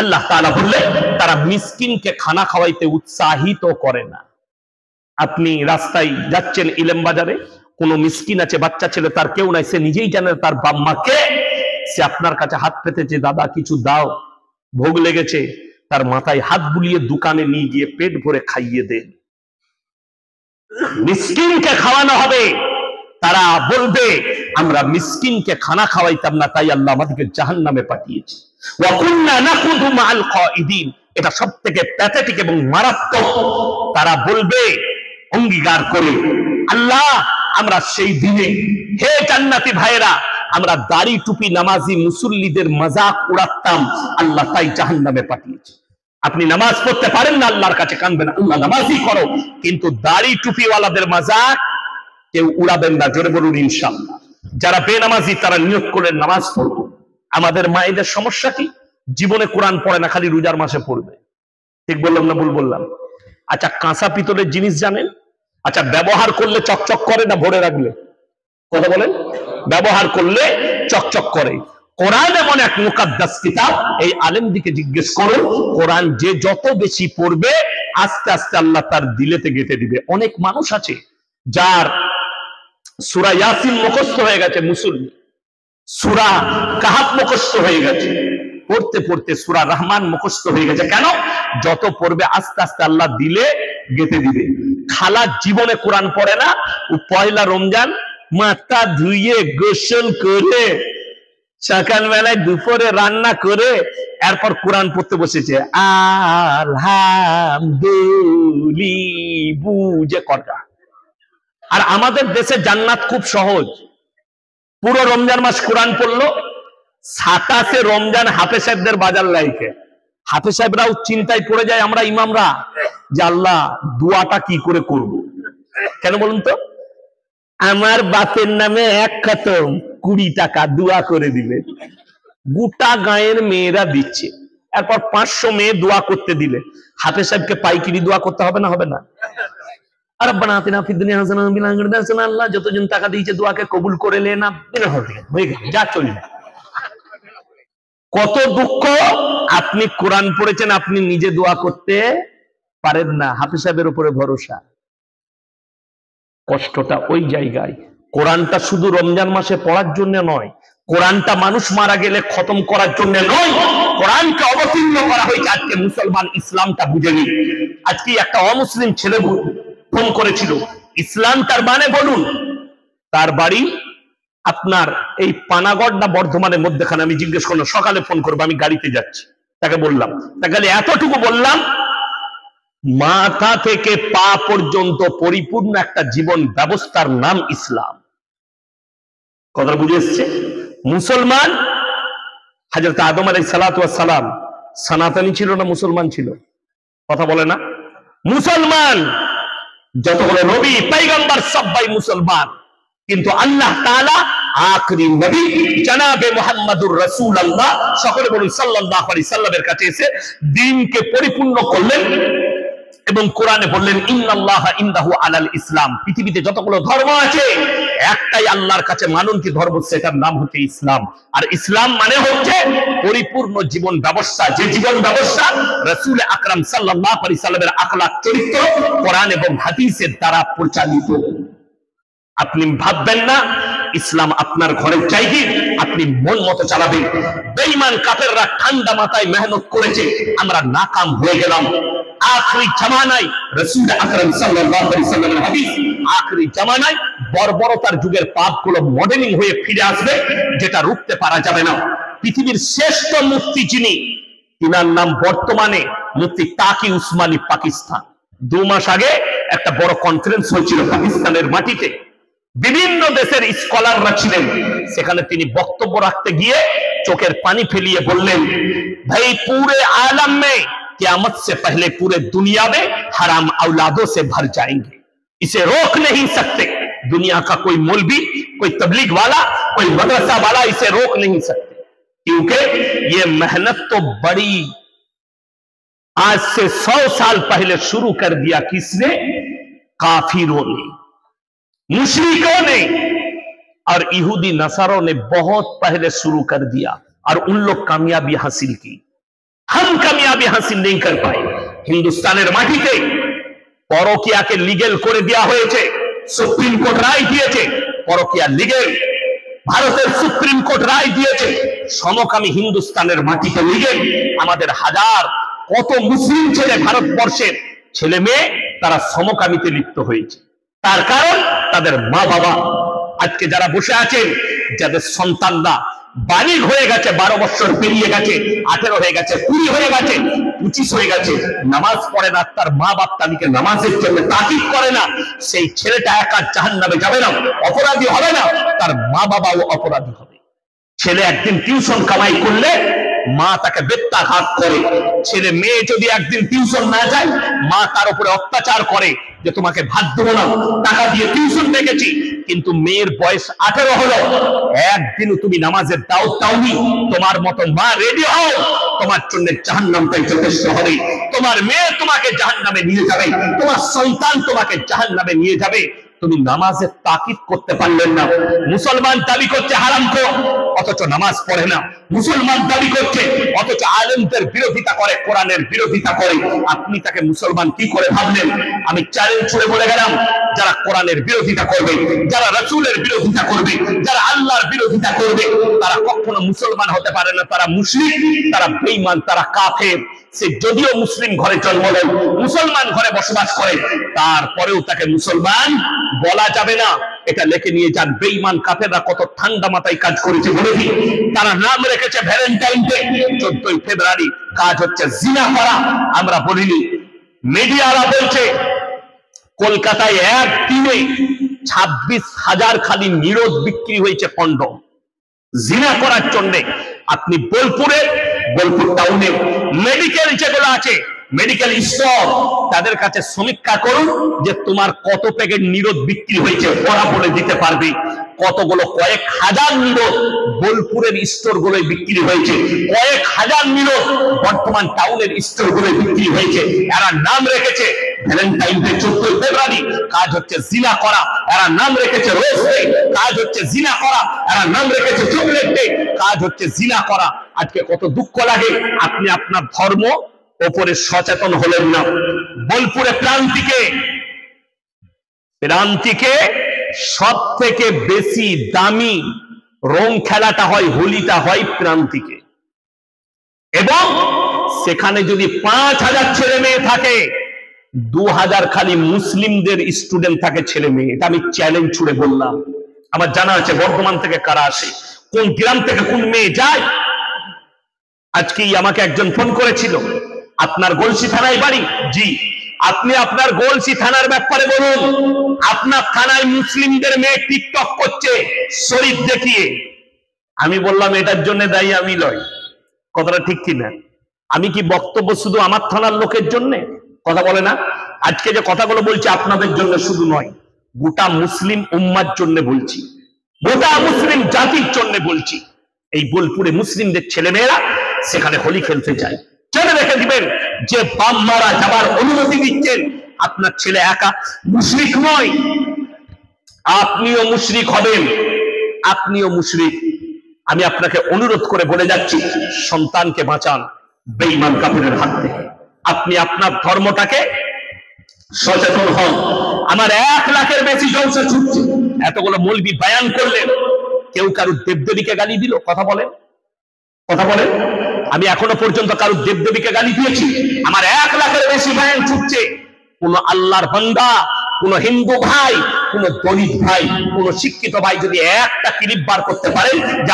আল্লাহ তাআলা বললেন তারা মিসকিনকে খানা খাওয়াইতে উৎসাহিত করে না। আপনি রাস্তায় যাচ্ছেন ইলেম বাজারে, কোন মিসকিন আছে, বাচ্চা ছেলে, তার কেউ নাই, সে নিজেই জানে তার বাপ মাকে, সে আপনার কাছে হাত পেতেছে, দাদা কিছু দাও, ভোগ লেগেছে, তার মাথায় হাত বুলিয়ে দোকানে নিয়ে গিয়ে পেট ভরে খাইয়ে দেন। মিসকিনকে খাওয়ানো হবে, তারা বলবে আমরা মিসকিনকে খানা খাওয়াইতাম না, তাই আল্লাহ আমাদেরকে জাহান্নামে পাঠিয়েছে। ওয়া কুননা নাকুদু মাআল কাঈদিন, এটা সবথেকে প্যাথেটিক এবং মারাত্মক। তারা বলবে অঙ্গীকার করে, আল্লাহ আমরা সেই দিনে, হে জান্নাতি ভাইরা, আমরা দাড়ি টুপি নামাজি মুসল্লিদের মজাক উড়াতাম, আল্লাহ তাই জাহান্নামে পাঠিয়েছে। আপনি নামাজ পড়তে পারেন না, আল্লাহর কাছে কাঁদবেন, আল্লাহ নামাজই করো, কিন্তু দাড়ি টুপিওয়ালাদের মজাক কেউ উড়াবেন না। জোরে বলুন ইনশাআল্লাহ। যারা বেনামাজি তারা নিয়ত করে নামাজ পড়ব। আমাদের মায়েদের সমস্যা কি? জীবনে কোরআন পড়ে না, খালি রোজার মাসে পড়বে। ঠিক বললাম না ভুল বললাম? আচ্ছা, কাঁচা পিতলের জিনিস জানেন? আচ্ছা, ব্যবহার করলে চকচক করে না ভরে রাখলে? কথা বলেন। ব্যবহার করলে চকচক করে। কোরআন এমন এক মুকাদ্দাস কিতাব, এই আলেমদিকে জিজ্ঞেস করো, কোরআন যে যত বেশি পড়বে আস্তে আস্তে আল্লাহ তার দিলেতে গেঁথে দিবে। অনেক মানুষ আছে যার সূরা ইয়াসিন মুখস্থ হয়ে গেছে, মুসল্লি, সূরা কাহাফ মুখস্থ হয়ে গেছে, পড়তে পড়তে সূরা রহমান মুখস্থ হয়ে গেছে। কেন? যত পড়বে আস্তে আস্তে আল্লাহ দিলে গেঁথে দিবে। খালা জীবনে কোরআন পড়ে না, ও পয়লা রমজান মাথা ধুইয়ে গোসল করে সকালবেলায় দুপুরে রান্না করে এরপর কোরআন পড়তে বসেছে, আলহামদুলিল্লাহ বুঝে কটা। আর আমাদের দেশে জান্নাত খুব সহজ, পুরো রমজান মাস কোরআন পড়লো, 27শে রমজান হাফেজ সাহেবদের বাজার লাইকে, হাফেজ সাহেবরাও চিন্তায় পড়ে যায়, আমরা ইমামরা, যে আল্লাহ দোয়াটা কি করে করব। কেন বলুন তো? আমার বাপের নামে 1 খতম 20 টাকা দোয়া করে দিবে, গোটা গায়ের মেয়েরা দিচ্ছে, এরপর 500 মেয়ে দোয়া করতে দিলে হাফেজ সাহেবকে পাইকিরি দোয়া করতে হবে না? হবে না? রব্বানা আতিনা ফিদ দুনিয়া হাসানাতাম ওয়া ফিল আখিরাতি হাসানাতাম, আল্লাহ যতজন টাকা দিয়েছে দোয়াকে কবুল করে নেন, হয়ে গেল, যা চলবে। কত দুঃখ, আপনি কোরআন পড়েছেন, আপনি নিজে দোয়া করতে পারেন না, হাফেজ সাহেবের উপরে ভরসা। কষ্টটা ওই জায়গায়। কোরআনটা শুধু রমজান মাসে পড়ার জন্য নয়, কোরআনটা মানুষ মারা গেলে খতম করার জন্য নয়, কোরআনকে অবতীর্ণ করা হয়েছে আজকে মুসলমান ইসলামটা বুঝেনি। আজকে একটা অমুসলিম ছেলে ফোন করেছিল, ইসলাম তার মানে বলুন, তার বাড়ি আপনার এই পানাগড় না বর্ধমানের মধ্যেখানে, আমি জিজ্ঞেস করলাম, সকালে ফোন করবো, আমি গাড়িতে যাচ্ছি, তাকে বললাম, তাকে এতটুকু বললাম, মাথা থেকে পা পর্যন্ত পরিপূর্ণ একটা জীবন ব্যবস্থার নাম ইসলাম। কথা বুঝে এসছে? মুসলমান হযরত আদম আলাইহিস সালাতু ওয়াস সালাম সনাতনী ছিল না মুসলমান ছিল? কথা বলে না? মুসলমান যতগুলো নবী পয়গম্বর সবাই মুসলমান, কিন্তু আল্লাহ তাআলা আখরি নবী জনাবে মুহাম্মদুর রাসূলুল্লাহ সকলে বলুন সাল্লাল্লাহু আলাইহি সাল্লামের কাছে এসে দ্বীনকে পরিপূর্ণ করলেন এবং কোরআনে বললেন ইন্নাল্লাহা ইনদাহু আলাল ইসলাম। পৃথিবীতে যতগুলো ধর্ম আছে একটাই আল্লাহর কাছে মাননীয় ধর্ম, সেটার নাম হচ্ছে ইসলাম। আর ইসলাম মানে হচ্ছে পরিপূর্ণ জীবন ব্যবস্থা, যে জীবন ব্যবস্থা রাসূল আকরাম সাল্লাল্লাহু আলাইহি সাল্লামের আখলাক চরিত্র কোরআন এবং হাদিসের দ্বারা পরিচালিত। আপনি ভাববেন না ইসলাম আপনার ঘরের চাইবে, আপনি মন মতো চালাবেন। বেঈমান কাফেররা ঠান্ডা মাথায় মেহনত করেছে, আমরা নাকাম হয়ে গেলাম। আখরি জামানায় রাসূল আকরাম সাল্লাল্লাহু আলাইহি সাল্লামের হাদিস, আখরি জামানায় বর্বরতার যুগের পাপগুলো মডেলিং হয়ে ফিরে আসবে, যেটা রুখতে পারা যাবে না। পৃথিবীর শ্রেষ্ঠ মুফতি যিনি, তিনার নাম বর্তমানে মুফতি তাকি উসমানী, পাকিস্তান। 2 মাস আগে একটা বড় কনফারেন্স হয়েছিল পাকিস্তানের মাটিতে, বিভিন্ন দেশের স্কলাররা ছিলেন সেখানে। তিনি বক্তব্য রাখতে গিয়ে চোখের পানি ফেলিয়ে বললেন, ভাই पूरे आलम में क़यामत से पहले पूरे दुनिया में हराम औलादों से भर जाएंगे, इसे रोक नहीं सकते। दुनिया का कोई मौलवी, कोई तबलीग वाला, कोई मदरसा वाला इसे रोक नहीं सकते, क्योंकि ये मेहनत तो बड़ी आज से 100 साल पहले शुरू कर दिया। किसने? काफिरों ने, मुशरिकों ने और यहूदी नसारों ने बहुत पहले शुरू कर दिया, और उन लोग कामयाबी हासिल की, हम कामयाबी हासिल नहीं कर पाए। হিন্দুস্তানের মাটিতে পরকীয়াকে লিগ্যাল করে দেওয়া হয়েছে, সুপ্রিম কোর্ট রায় দিয়েছে, পরকীয়া লিগ্যাল। ভারতের সুপ্রিম কোর্ট রায় দিয়েছে সমকামী হিন্দুস্তানের মাটিতে লিগ্যাল। আমাদের হাজার কত মুসলিম ছেলে, ভারতবর্ষের ছেলে মেয়ে, তারা সমকামীতে লিপ্ত হয়েছে। তার কারণ তাদের মা বাবা। আজকে যারা বসে আছেন, যাদের সন্তানরা বালিগ হয়ে গেছে, 12 বছর পেরিয়ে গেছে, 18 হয়ে গেছে, 20 হয়ে গেছে, 25 হয়ে গেছে, নামাজ পড়ে না, তার মা বাপ তাদেরকে নামাজের জন্য তাকিদ করে না, সেই ছেলেটা একা জাহান্নামে যাবে না, অপরাধী হবে না, তার মা বাবাও অপরাধী হবে। ছেলে একদিন টিউশন কামাই করলে মা তাকে বেত্রাঘাত করে, ছেলে মেয়ে যদি একদিন টিউশন না যায় মা তার উপরে অত্যাচার করে যে তোমাকে ভাত দেবো না, টাকা দিয়ে টিউশন দেখেছি। কিন্তু মেয়ের বয়স 18 হলো, একদিনও তুমি নামাজের দাওয়াত দাওনি, তোমার মতো মা রেডি হও, তোমার জন্য জাহান্নামটাই যথেষ্ট হবে। তোমার মেয়ে তোমাকে জাহান্নামে নিয়ে যাবে, তোমার সন্তান তোমাকে জাহান্নামে নিয়ে যাবে। তুমি নামাজের তাকিদ করতে পারলেন না। মুসলমান দাবি করছে হারামখোর, অথচ নামাজ পড়ে না। মুসলমান দাবি করছে, অথচ আলেমদের বিরোধিতা করে, কোরআনের বিরোধিতা করে। আপনি তাকে মুসলমান কি করে ভাবলেন? আমি চ্যালেঞ্জ ছুড়ে বলে গেলাম, যারা কোরআনের বিরোধিতা করবে, যারা রাসূলের বিরোধিতা করবে, যারা আল্লাহর বিরোধিতা করবে, তারা কখনো মুসলমান হতে পারে না। তারা মুশরিক, তারা বেঈমান, তারা কাফের। সে যদিও মুসলিম ঘরে জন্ম নেয়, মুসলমান ঘরে বসবাস করে, তারপরেও তাকে মুসলমান বলা যাবে না। এটা লিখে নিয়ে যান। বেঈমান কাফেররা কত ঠান্ডা মাথায় কাজ করেছে বলে দিই। তারা নাম রেখেছে ভ্যালেন্টাইন ডে, 14 ফেব্রুয়ারি, কাজ হচ্ছে জিনা করা। আমরা বলিনি, মিডিয়ারা বলছে কলকাতায় একদিনে 26,000 খালি নিরোধ বিক্রি হয়েছে কন্ডম জিনা করার জন্য। আপনি বোলপুর টাউনে মেডিকেল যেগুলো আছে, মেডিকেল স্টোর, তাদের কাছে সমীক্ষা করুন যে তোমার কত প্যাকেট নিরোধ বিক্রি হয়েছে, ওরা বলে দিতে পারবে। কতগুলো, কয়েক হাজার নিরোধ বোলপুরের স্টোর গুলোয় বিক্রি হয়েছে, কয়েক হাজার নিরোধ বর্তমান টাউনের স্টোর গুলোয় বিক্রি হয়েছে। এরা নাম রেখেছে ভ্যালেন্টাইন ডে, 14 ফেব্রুয়ারি, কাজ হচ্ছে জিনা করা। এরা নাম রেখেছে রোজ ডে, কাজ হচ্ছে জিনা করা। এরা নাম রেখেছে চকলেট ডে, কাজ হচ্ছে জিনা করা। আজকে কত দুঃখ লাগে, আপনি আপনার ধর্ম ওপরে সচেতন হলেন না। বোলপুরে প্রান্তিকে সব থেকে বেশি দামি রং খেলাটা হয়, হোলিটা হয় প্রান্তিকে, এবং সেখানে যদি 5,000 ছেলে মেয়ে থাকে, 2,000 খালি মুসলিমদের স্টুডেন্ট থাকে ছেলে মেয়ে। এটা আমি চ্যালেঞ্জ ছুড়ে বললাম। আমার জানা আছে বর্ধমান থেকে কারা আসে, কোন গ্রাম থেকে কোন মেয়ে যায়। আজকেই আমাকে একজন ফোন করেছিল, আপনার গলসি থানায় বাড়ি? জি। আপনি আপনার গলসি থানার ব্যাপারে বলুন। আপনার থানায় মুসলিমদের মেয়ে টিকটক করছে শরীফ দেখিয়ে। আমি বললাম এটার জন্য দায়ী আমি নয়। কথাটা ঠিক কিনা? আমি কি বক্তব্য শুধু আমার থানার লোকের জন্য? কথা বলে না। আজকে যে কথাগুলো বলছি আপনাদের জন্য শুধু নয়, গোটা মুসলিম উম্মার জন্য বলছি, গোটা মুসলিম জাতির জন্য বলছি। এই বোলপুরে মুসলিমদের ছেলেমেয়েরা সেখানে হোলি খেলতে যায়, জেনে রেখে দিবেন যে বাপ মারা যাবার অনুমতি দিচ্ছেন। আপনার ছেলে একা মুশরিক নয়, আপনিও মুশরিক হবেন, আপনিও মুশরিক। আমি আপনাকে অনুরোধ করে বলে যাচ্ছি, সন্তানকে বাঁচান বেঈমান কাফিরের হাত থেকে। আপনি আপনার ধর্মটাকে সচেতন হন। আমার 1 লাখের বেশি জলসা ছুটছে, এতগুলো মৌলবি বয়ান করলেন, কেউ কারুর দেবদেবীকে গালি দিল? কথা বলেন, কথা বলেন। আমি এখনো পর্যন্ত কারুর দেবদেবীকে গালি দিয়েছি? আমার 1 লাখের বেশি বয়ান ছুটছে। কোন আল্লাহর বান্দা, কোন হিন্দু ভাই, কোন দলিত ভাই, কোন শিক্ষিত ভাই যদি একটা ক্লিপ বার করতে পারেন যে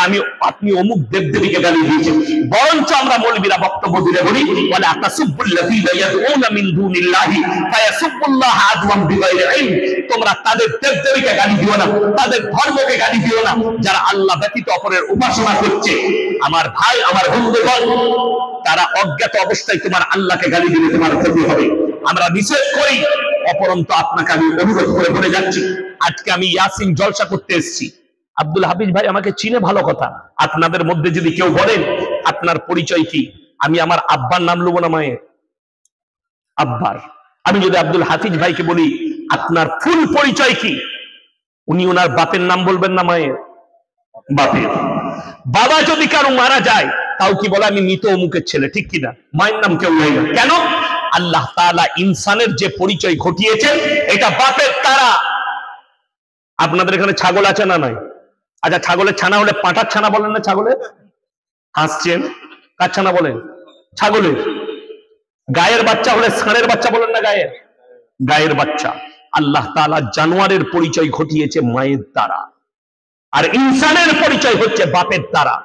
আপনি অমুক দেবদেবীকে গালি দিয়েছেন, বরঞ্চ আমরা মৌলবীরা বক্তব্য দিলে বলি ওয়ালা তাসুবুল্লাযীনা ইয়াদউনা মিন দুনিল্লাহি ফায়াসুবুল্লাহা আদওয়ান বিগাইরি ইলম। তোমরা তাদের দেবদেবীকে গালি দিও না, তাদের ধর্মকে গালি দিও না যারা আল্লাহ ব্যতীত অপরের উপাসনা করছে। আমার ভাই, আমার বন্ধুগণ, তারা অজ্ঞাত অবস্থায় তোমার আল্লাহকে গালি দিলে তোমার ক্ষতি হবে। আমরা নিষেধ করি, অপরন্ত আপনাকে আমি অনুরোধ করে বলে যাচ্ছি, আজকে আমি ইয়াসিন জলসা করতে এসেছি। আব্দুল হাফিজ ভাই আমাকে চিনে, ভালো কথা। আপনাদের মধ্যে যদি কেউ বলেন আপনার পরিচয় কি, আমি আমার আব্বার নাম লব না মায়ের? আব্বার। আমি যদি আব্দুল হাফিজ ভাইকে বলি আপনার ফুল পরিচয় কি, উনি ওনার বাপের নাম বলবেন না মায়ের? বাপের। বাবা যদি কারো মারা যায় তাও কি বলে আমি মৃত অমুকের ছেলে, ঠিক কিনা? মায়ের নাম কেউ নেই না। কেন? আল্লাহ তাআলা ইনসানের যে পরিচয় ঘটিয়েছেন এটা বাপের তারা। আপনাদের এখানে ছাগল আছে না নাই? আচ্ছা, ছাগলের ছানা হলে পাঁঠার ছানা বলেন না? ছাগলের হাসছেন, কার ছানা বলেন? ছাগলের। গায়ের বাচ্চা হলে ষাঁড়ের বাচ্চা বলেন না? গায়ের, গায়ের বাচ্চা। আল্লাহ তাআলা জানোয়ারের পরিচয় ঘটিয়েছে মায়ের দ্বারা, আর ইনসানের পরিচয় হচ্ছে বাপের দ্বারা।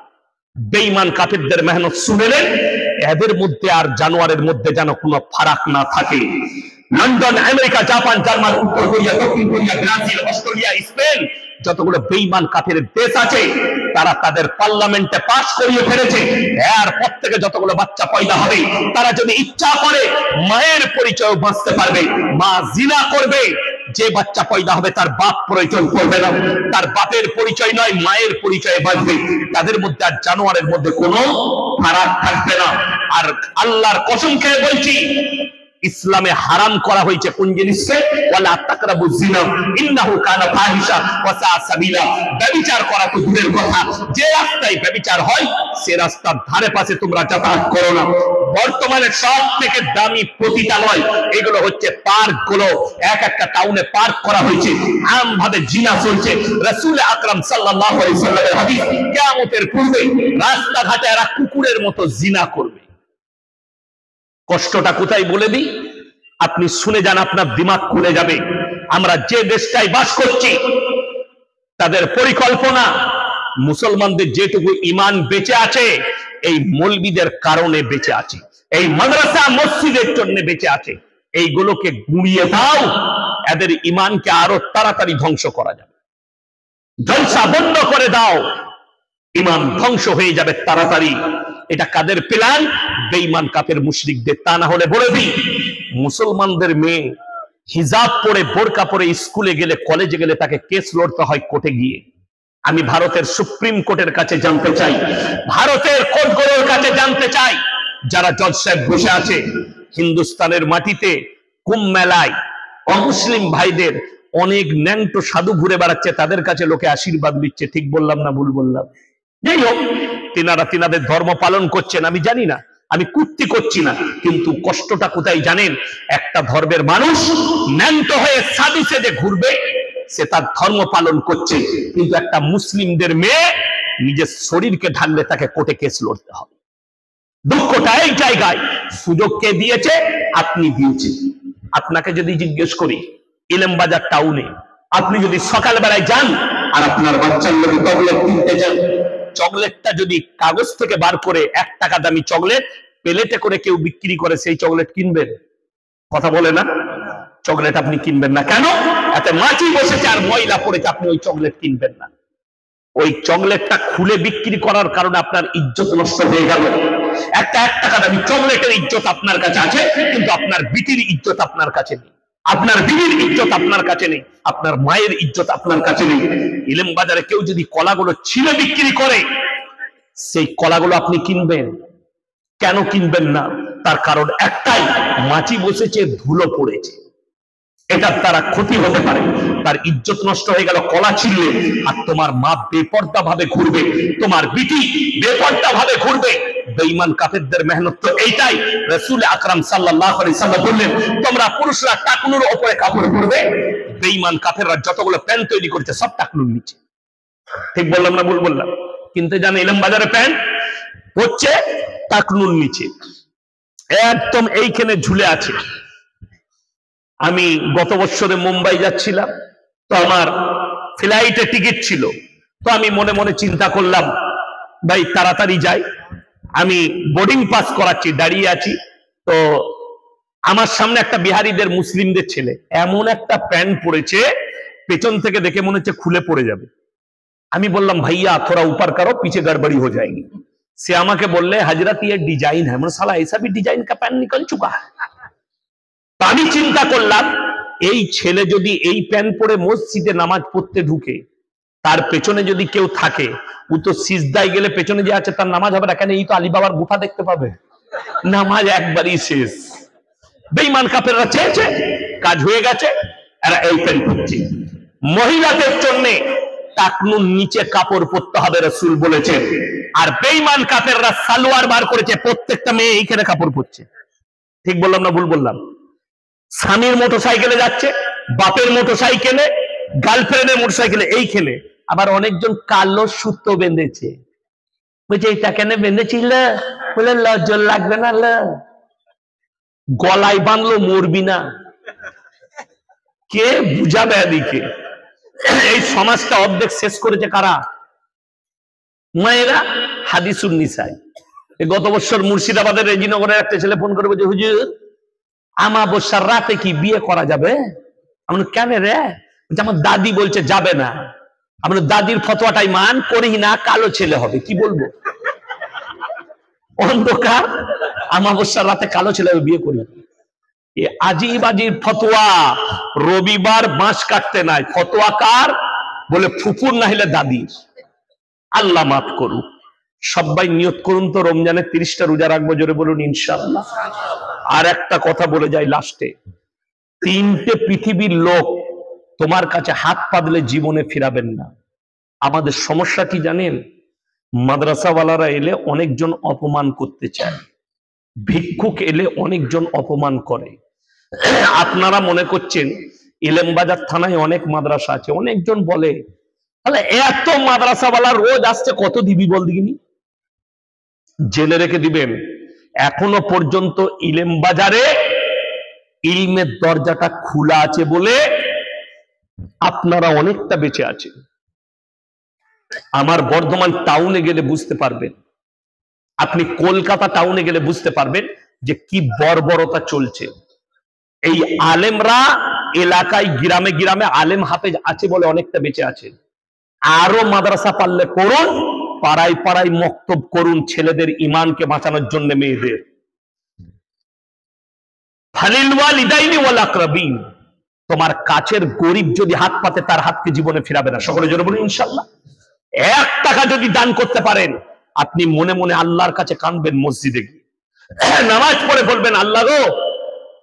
বেঈমান কাফিরদের মেহনত শুনেলেন, এদের মধ্যে আর জানোয়ারের মধ্যে যেন কোনো ফারাক না থাকে। লন্ডন, আমেরিকা, জাপান, জার্মান, উত্তর কোরিয়া, দক্ষিণ কোরিয়া, ব্রাজিল, অস্ট্রেলিয়া, স্পেন, যতগুলো বেঈমান কাফিরের দেশ আছে তারা তাদের পার্লামেন্টে পাস করিয়ে ফেলেছে, এরপর থেকে যতগুলো বাচ্চা পয়দা হবে তারা যদি ইচ্ছা করে মায়ের পরিচয় বাঁচতে পারবে। মা জিনা করবে, যে বাচ্চা পয়দা হবে তার বাপ পরিচয় করবে না, তার বাপের পরিচয় নয় মায়ের পরিচয়ে বাঁচবে। তাদের মধ্যে আর জানোয়ারের মধ্যে কোনো ফারাক থাকবে না। আর আল্লাহর কসম খেয়ে বলছি, ইসলামে হারাম করা হয়েছে কোন জিনিসকে? ওয়ালা তাকরাবুজ জিনা ইন্নাহু কানা ফাহিশা ওয়া সা সাবিলা। ব্যভিচার করা তো দূরের কথা, যে রাস্তায় ব্যভিচার হয় সে রাস্তার ধারে পাশে তোমরা যাতায়াত করো না। বর্তমানে সব থেকে দামি পতিতালয় এগুলো হচ্ছে পার্ক গুলো। এক একটা টাউনে পার্ক করা হয়েছে, আমভাবে জিনা চলছে। রাসূল আকরাম সাল্লাল্লাহু আলাইহি ওয়াসাল্লামের হাদিস, কিয়ামতের পূর্বে রাস্তাঘাটে এরা কুকুরের মতো জিনা করবে। কষ্টটা কোথায় বলে দিই, আপনি শুনে যান, আপনার দিমাগ খুলে যাবে। আমরা যে দেশটায় বাস করছি তাদের পরিকল্পনা, মুসলমানদের যেটুকু ঈমান বেঁচে আছে এই মৌলবীদের কারণে বেঁচে আছে, এই মাদ্রাসা মসজিদের জন্য বেঁচে আছে। এইগুলোকে গুঁড়িয়ে দাও, এদের ঈমানকে আরো তাড়াতাড়ি ধ্বংস করা যাবে। জলসা বন্ধ করে দাও, ঈমান ধ্বংস হয়ে যাবে তাড়াতাড়ি। এটা কাদের প্ল্যান? বেঈমান কাফের মুশরিকদের। তা না হলে বলে দিই, মুসলমানদের মেয়ে হিজাব পরে বোরকা পরে স্কুলে গেলে, কলেজে গেলে তাকে কেস লড়তে হয় কোর্টে গিয়ে। আমি ভারতের সুপ্রিম কোর্টের কাছে জানতে চাই, ভারতের কোর্টগুলোর কাছে জানতে চাই, যারা জজ সাহেব বসে আছে হিন্দুস্তানের মাটিতে কুম্ভ মেলায় অমুসলিম ভাইদের অনেক ন্যাংটো সাধু ঘুরে বেড়াচ্ছে, তাদের কাছে লোকে আশীর্বাদ দিচ্ছে। ঠিক বললাম না ভুল বললাম? যাই হোক, তিনারা তিনাদের ধর্ম পালন করছেন, আমি জানি না, আমি কুর্তি করছি না, কিন্তু কষ্টটা কোথায় জানেন? একটা ধর্মের মানুষ ন্যাংটো হয়ে সাধু সেজে ঘুরবে, সে তার ধর্ম পালন করছে, কিন্তু একটা মুসলিমদের মেয়ে নিজের শরীরকে ঢাকলে তাকে কোর্টে কেস লড়তে হবে। দুঃখটা এই জায়গায়। সুযোগ কে দিয়েছে? আপনি দিয়েছেন। আপনাকে যদি জিজ্ঞেস করি, ইলামবাজার টাউনে আপনি যদি সকালবেলায় যান, আর আপনার বাচ্চার লোক চকলেট কিনতে চান, চকলেটটা যদি কাগজ থেকে বার করে 1 টাকা দামি চকলেট প্লেটে করে কেউ বিক্রি করে, সেই চকলেট কিনবেন? কথা বলে না, চকলেট আপনি কিনবেন না। কেন? এতে মাছি বসেছে আর ময়লা পড়েছে, আপনি ওই চকলেট কিনবেন না। ওই চকলেটটা খুলে বিক্রি করার কারণে আপনার ইজ্জত নষ্ট হয়ে গেল। একটা 1 টাকা দামি চকলেটের ইজ্জত আপনার কাছে আছে, কিন্তু আপনার বিটির ইজ্জত আপনার কাছে নেই, আপনার বিবির ইজ্জত আপনার কাছে নেই, আপনার মায়ের ইজ্জত আপনার কাছে নেই। ইলেম বাজারে কেউ যদি কলাগুলো ছিঁড়ে বিক্রি করে, সেই কলাগুলো আপনি কিনবেন? কেন কিনবেন না? তার কারণ একটাই, মাছি বসেছে, ধুলো পড়েছে, এটার দ্বারা ক্ষতি হতে পারে, তার ইজ্জত নষ্ট হয়ে গেল কলা ছিঁড়লে। আর তোমার মা বেপর্দা ভাবে ঘুরবে, তোমার বিটি বেপর্দা ভাবে ঘুরবে। বেঈমান কাফেরদের মেহনত তো এইটাই। রাসূল আকরাম সাল্লাল্লাহু আলাইহি সাল্লাম বললেন, তোমরা পুরুষরা টাকনুর উপরে কাপড় পরবে। বেঈমান কাফেররা যতগুলো প্যান্ট তৈরি করেছে সব টাকনুর নিচে। ঠিক বললাম না ভুল বললাম? কিন্তু জানে ইলম বাজারে প্যান্ট হচ্ছে টাকনুর নিচে, একদম এইখানে ঝুলে আছে। আমি গত বছরে মুম্বাই যাচ্ছিলাম, তো আমার ফ্লাইটে টিকিট ছিল, তো আমি মনে মনে চিন্তা করলাম ভাই তাড়াতাড়ি যাই। আমি বোর্ডিং পাস করাচ্ছি, দাঁড়িয়ে আছি, তো আমার সামনে একটা বিহারিদের মুসলিমদের ছেলে এমন একটা প্যান্ট পরেছে, পেছন থেকে দেখে মনে হচ্ছে খুলে পড়ে যাবে। আমি বললাম ভাইয়া থোড়া উপর করো, পিছে গড়বড়ি হয়ে যায়গি। সে আমাকে বললে হজরত ये डिजाइन है। মানে সালা ऐसा भी डिजाइन का पैंट निकल चुका है। আমি চিন্তা করলাম, এই ছেলে যদি এই প্যান্ট পরে মসজিদে নামাজ পড়তে ঢুকে, তার পেছনে যদি কেউ থাকে, ও তো সিজদায় গেলে পেছনে যে আছে তার নামাজ হবে না। কেন? এই তো আলী বাবার গুফা দেখতে পাবে, নামাজ একবারই শেষ। বেঈমান কাফেররা চেয়েছে, কাজ হয়ে গেছে, এরা এই প্যান্ট পরছে। মহিলাদের জন্য টাকনুর নিচে কাপড় পরতে হবে, রাসূল বলেছেন। আর বেঈমান কাফেররা সালোয়ার বার করেছে, প্রত্যেকটা মেয়ে এইখানে কাপড় পরছে। ঠিক বললাম না ভুল বললাম? স্বামীর মোটরসাইকেলে যাচ্ছে, বাপের মোটরসাইকেলে, গার্লফ্রেন্ডের মোটরসাইকেলে, এইখানে আবার অনেকজন কালো সুতো বেঁধেছে। বলছে এটা কেন বেঁধেছিল? বলে লজ্জা লাগবে না? গলায় বাঁধলো, মরবি না। কে বুঝাবে এদিকে? এই সমাজটা অর্ধেক শেষ করেছে কারা? মায়েরা। হাদিসুন নিসাই। গত বছর মুর্শিদাবাদের রেজিনগরের একটা ছেলে ফোন করে বলছে, হুজুর আমাবস্যার রাতে কি বিয়ে করা যাবে? আমি কেন রে? আমার দাদি বলছে যাবে না। আমি দাদির ফতোয়াটাই মান, করি না, কালো ছেলে হবে। কি বলবো? অন্ধকার আমাবস্যার রাতে কালো ছেলে হবে, বিয়ে করি। আজিব আজিব ফতোয়া। রবিবার বাঁশ কাটতে নাই, ফতোয়া কার? বলে ফুফুর না হলে দাদির। আল্লাহ মাফ করুক। সবাই নিয়ত করুন তো রমজানের 30টা রোজা রাখবো, জোরে বলুন ইনশাআল্লাহ। আর একটা কথা বলে যাই লাস্টে, 3টে পৃথিবীর লোক তোমার কাছে হাত পাতলে জীবনে ফিরাবেন না। আমাদের সমস্যা কি জানেন? মাদ্রাসাওয়ালারা এলে অনেকজন অপমান করতে চায়, ভিক্ষুক এলে অনেকজন অপমান করে। আপনারা মনে করছেন ইলেমবাজার থানায় অনেক মাদ্রাসা আছে, অনেকজন বলে তাহলে এত মাদ্রাসাওয়ালা রোজ আসছে, কত দিবি বল দিগিনি? জেনে রেখে দিবেন, এখনো পর্যন্ত ইলেমবাজারে ইলমের দরজাটা খোলা আছে বলে আপনারা অনেকটা বেঁচে আছেন। আমার বর্ধমান টাউনে গেলে বুঝতে পারবেন, আপনি কলকাতা টাউনে গেলে বুঝতে পারবেন যে কি বর্বরতা চলছে। এই আলেমরা এলাকায় গ্রামে গ্রামে আলেম হাফেজ আছে বলে অনেকটা বেঁচে আছে। আরো মাদ্রাসা পারলে করুন, পাড়ায় পাড়ায় মক্তব করুন, ছেলেদের ইমানকে বাঁচানোর জন্য, মেয়েদের। ফালিল ওয়ালিদাইনি ওয়াল আকরাবিন। তোমার কাছের গরিব যদি হাত পাতে, তার হাতকে জীবনে ফিরাবে না। সকলে জোরে বলুন ইনশাআল্লাহ। 1 টাকা যদি দান করতে পারেন, আপনি মনে মনে আল্লাহর কাছে কাঁদবেন, মসজিদে গিয়ে নামাজ পড়ে বলবেন, আল্লাহ গো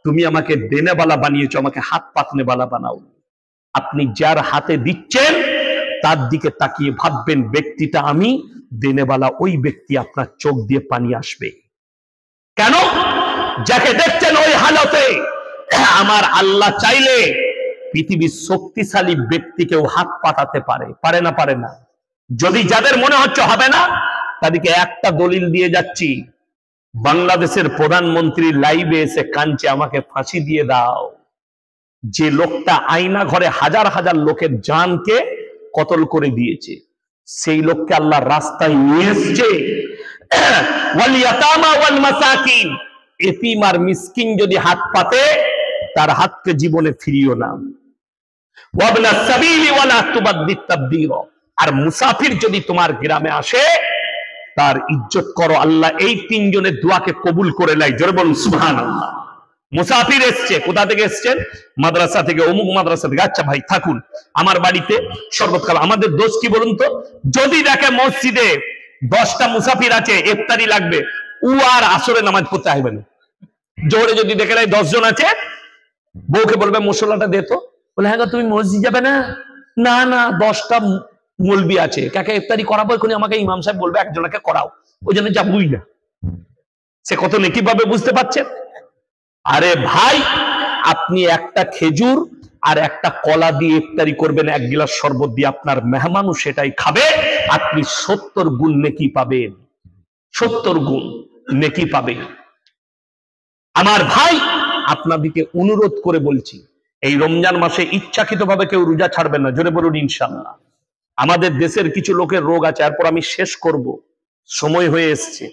তুমি আমাকে দেনেওয়ালা বানিয়েছো, আমাকে হাত পাতনেওয়ালা বানাও। আপনি যার হাতে দিচ্ছেন তার দিকে তাকিয়ে ভাববেন, ব্যক্তিটা আমি, দেনেওয়ালা ওই ব্যক্তি। আপনার চোখ দিয়ে পানি আসবে। কেন? যাকে দেখছেন ওই হালতে, আমার আল্লাহ চাইলে পৃথিবীর শক্তিশালী ব্যক্তিকেও হাত পাতাতে পারে। পারে না? পারে না? যদি যাদের মনে হচ্ছে হবে না, তাদেরকে একটা দলিল দিয়ে যাচ্ছি। বাংলাদেশের প্রধানমন্ত্রী লাইভে এসে কাঁদছে, আমাকে ফাঁসি দিয়ে দাও। যে লোকটা আয়না ঘরে হাজার হাজার লোকের জানকে কতল করে দিয়েছে, সেই লোককে আল্লাহ রাস্তায় নিয়ে এসছে। ওয়াল ইয়াতামা ওয়াল মাসাকিন, এতিম আর মিসকিন যদি হাত পাতে তার হাতকে জীবনে ফিরিও না। ওয়াবনাস সাবিলি ওয়ালা তুবাদ্দিত তাবদীরা, আর মুসাফির যদি তোমার গ্রামে আসে তার ইজ্জত করো। আল্লাহ এই তিনজনের দোয়াকে কবুল করে নেয়, জোরে বলুন সুবহানাল্লাহ। মুসাফির এসছে, কোথা থেকে এসছেন? মাদ্রাসা থেকে, অমুক মাদ্রাসা থেকে। আচ্ছা ভাই থাকুন আমার বাড়িতে শরবত খাবো। আমাদের দোষ কি বলুন তো? যদি দেখে মসজিদে 10টা মুসাফির আছে, ইফতারি লাগবে, ও আর আসরে নামাজ পড়তে আসবে না। জোরে যদি দেখে নেয় 10 জন আছে, বউকে বলবে মশলাটা দে তো। বলে হ্যাঁ তুমি মসজিদ যাবে না? না না 10টা মৌলবি আছে, কাকে ইফতারি করাবো, এখনই আমাকে ইমাম সাহেব বলবে একজনকে করাও, ওই জন্য যাবই না। সে কত নেকি পাবে বুঝতে পারছেন? আরে ভাই, আপনি একটা খেজুর আর একটা কলা দিয়ে ইফতারি করবেন, 1 গ্লাস শরবত দিয়ে, আপনার মেহমানও সেটাই খাবে, আপনি 70 গুণ নেকি পাবেন, 70 গুণ নেকি পাবেন। আমার ভাই, আপনাদেরকে অনুরোধ করে বলছি, এই রমজান মাসে ইচ্ছাকৃতভাবে কেউ রোজা ছাড়বেন না, জোরে বলুন ইনশাআল্লাহ। আমাদের দেশের কিছু লোকের রোগ আছে, এরপর আমি শেষ করব, সময় হয়ে এসছে,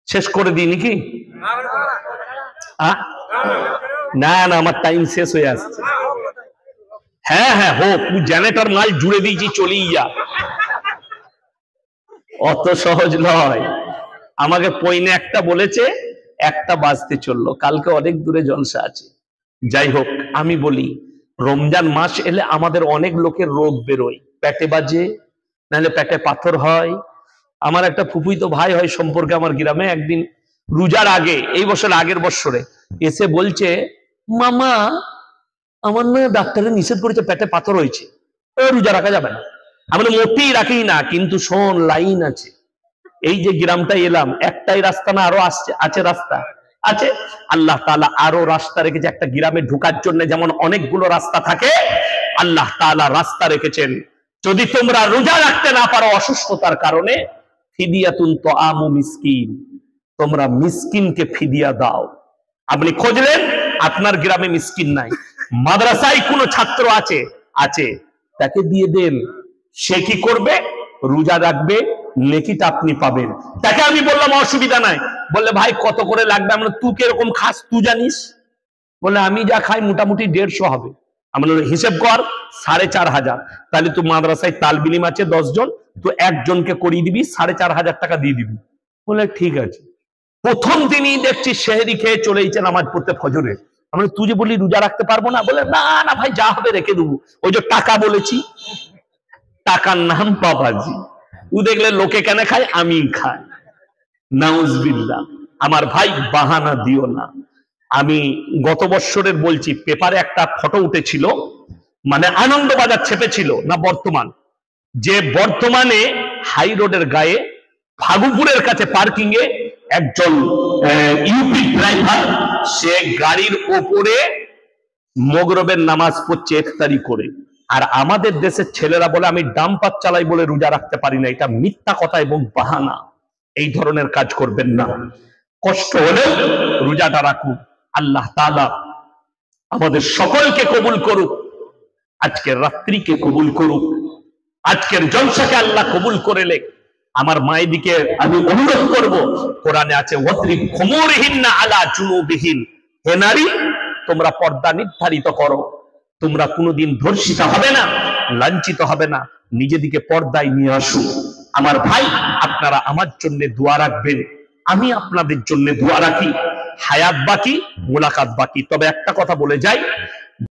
শেষ করে দিই নাকি? না না, আমার টাইম শেষ হয়ে আসছে। হ্যাঁ হ্যাঁ হোক, তুই জেনারেটর মাল জুড়ে দিয়েছি, চলেই যা, অত সহজ নয়। আমাকে পয়নে একটা বলেছে, একটা বাজতে চললো, কালকে অনেক দূরে জলসা আছে। যাই হোক, আমি বলি রমজান মাস এলে আমাদের অনেক লোকের রোগ বেরোয়, পেটে বাজে, নাহলে পেটে পাথর হয়। আমার একটা ফুফুইতো ভাই হয় সম্পর্কে আমার গ্রামে, একদিন রোজার আগে, এই বছর আগের বছরে এসে বলছে, মামা আমার না ডাক্তারে নিষেধ করেছে, পেটে পাথর হয়েছে, রোজা রাখা যাবে না। আমরা মোটেই রাখি না, কিন্তু শোন লাইন আছে। এই যে গ্রামটা এলাম, একটাই রাস্তা না, আরো আছে রাস্তা আছে। আল্লাহ তাআলা আরো রাস্তা রেখেছে, একটা গ্রামে ঢোকার জন্য যেমন অনেকগুলো রাস্তা থাকে, আল্লাহ তাআলা রাস্তা রেখেছেন। যদি তোমরা রোজা রাখতে না পারো অসুস্থতার কারণে, ফিদিয়াতুন তুআমু মিসকিন, তোমরা মিসকিনকে ফিদিয়া দাও। আপনি খুঁজলেন আপনার গ্রামে মিসকিন নাই, মাদ্রাসায় কোনো ছাত্র আছে, তাকে দিয়ে দেন। সে কি করবে? রোজা রাখবে, নেকিটা আপনি পাবেন। তাকে আমি বললাম অসুবিধা নাই। বললে ভাই কত করে লাগবে? আমরা তুই কিরকম খাস তুই জানিস? বলে আমি যা খাই মোটামুটি 150 হবে। আমরা হিসেব কর 4500। তাহলে তুই মাদ্রাসায় তালবিলিম আছে 10 জন, তো একজনকে করিয়ে দিবি, 4500 টাকা দিয়ে দিবি। বলে ঠিক আছে। প্রথম দিনই দেখছি সেহরি খেয়ে চলেইছে নামাজ পড়তে ফজরে। আমরা তুই যে বলি রোজা রাখতে পারবো না, বলে না না ভাই যা হবে রেখে দেবো। ওই যে টাকা বলেছি, টাকার নাম বাবাজি। ও দেখলে লোকে কেন খায়, আমি খাই, নাউজুবিল্লাহ। আমার ভাই বাহানা দিও না। আমি গত বছরের বলছি, পেপারে একটা ফটো উঠেছিল, মানে আনন্দবাজার ছেপেছিল না বর্তমান, যে বর্তমানে হাই রোডের গায়ে ফাগুপুরের কাছে পার্কিং এ একজন ইউপি ড্রাইভার, সে গাড়ির ওপরে মগরবের নামাজ পড়ছে ইফতারি করে। আর আমাদের দেশের ছেলেরা বলে আমি ডাম্পার চালাই বলে রোজা রাখতে পারি না। এটা মিথ্যা কথা এবং বাহানা। এই ধরনের কাজ করবেন না। কষ্ট হলেও রোজাটা রাখুন। আল্লাহ তাআলা আমাদের সকলকে কবুল করুক, আজকের রাত্রিকে কবুল করুক, আজকের জলসাকে আল্লাহ কবুল করে লেখ। আমার মায়েদিকে আমি অনুরোধ করব, কোরআনে আছে ওয়াত্রিব খুমুরিহিন্না আলা জুনুবিহিন, হে নারী তোমরা পর্দা নির্ধারিত করো, তোমরা কোনোদিন ধর্ষিত হবে না, লাঞ্ছিত হবে না, নিজেদিকে পর্দায় নিয়ে আসো। আমার ভাই, আপনারা আমার জন্য দোয়া রাখবেন, আমি আপনাদের জন্য দোয়া রাখি। হায়াত বাকি, মোলাকাত বাকি। তবে একটা কথা বলে যাই,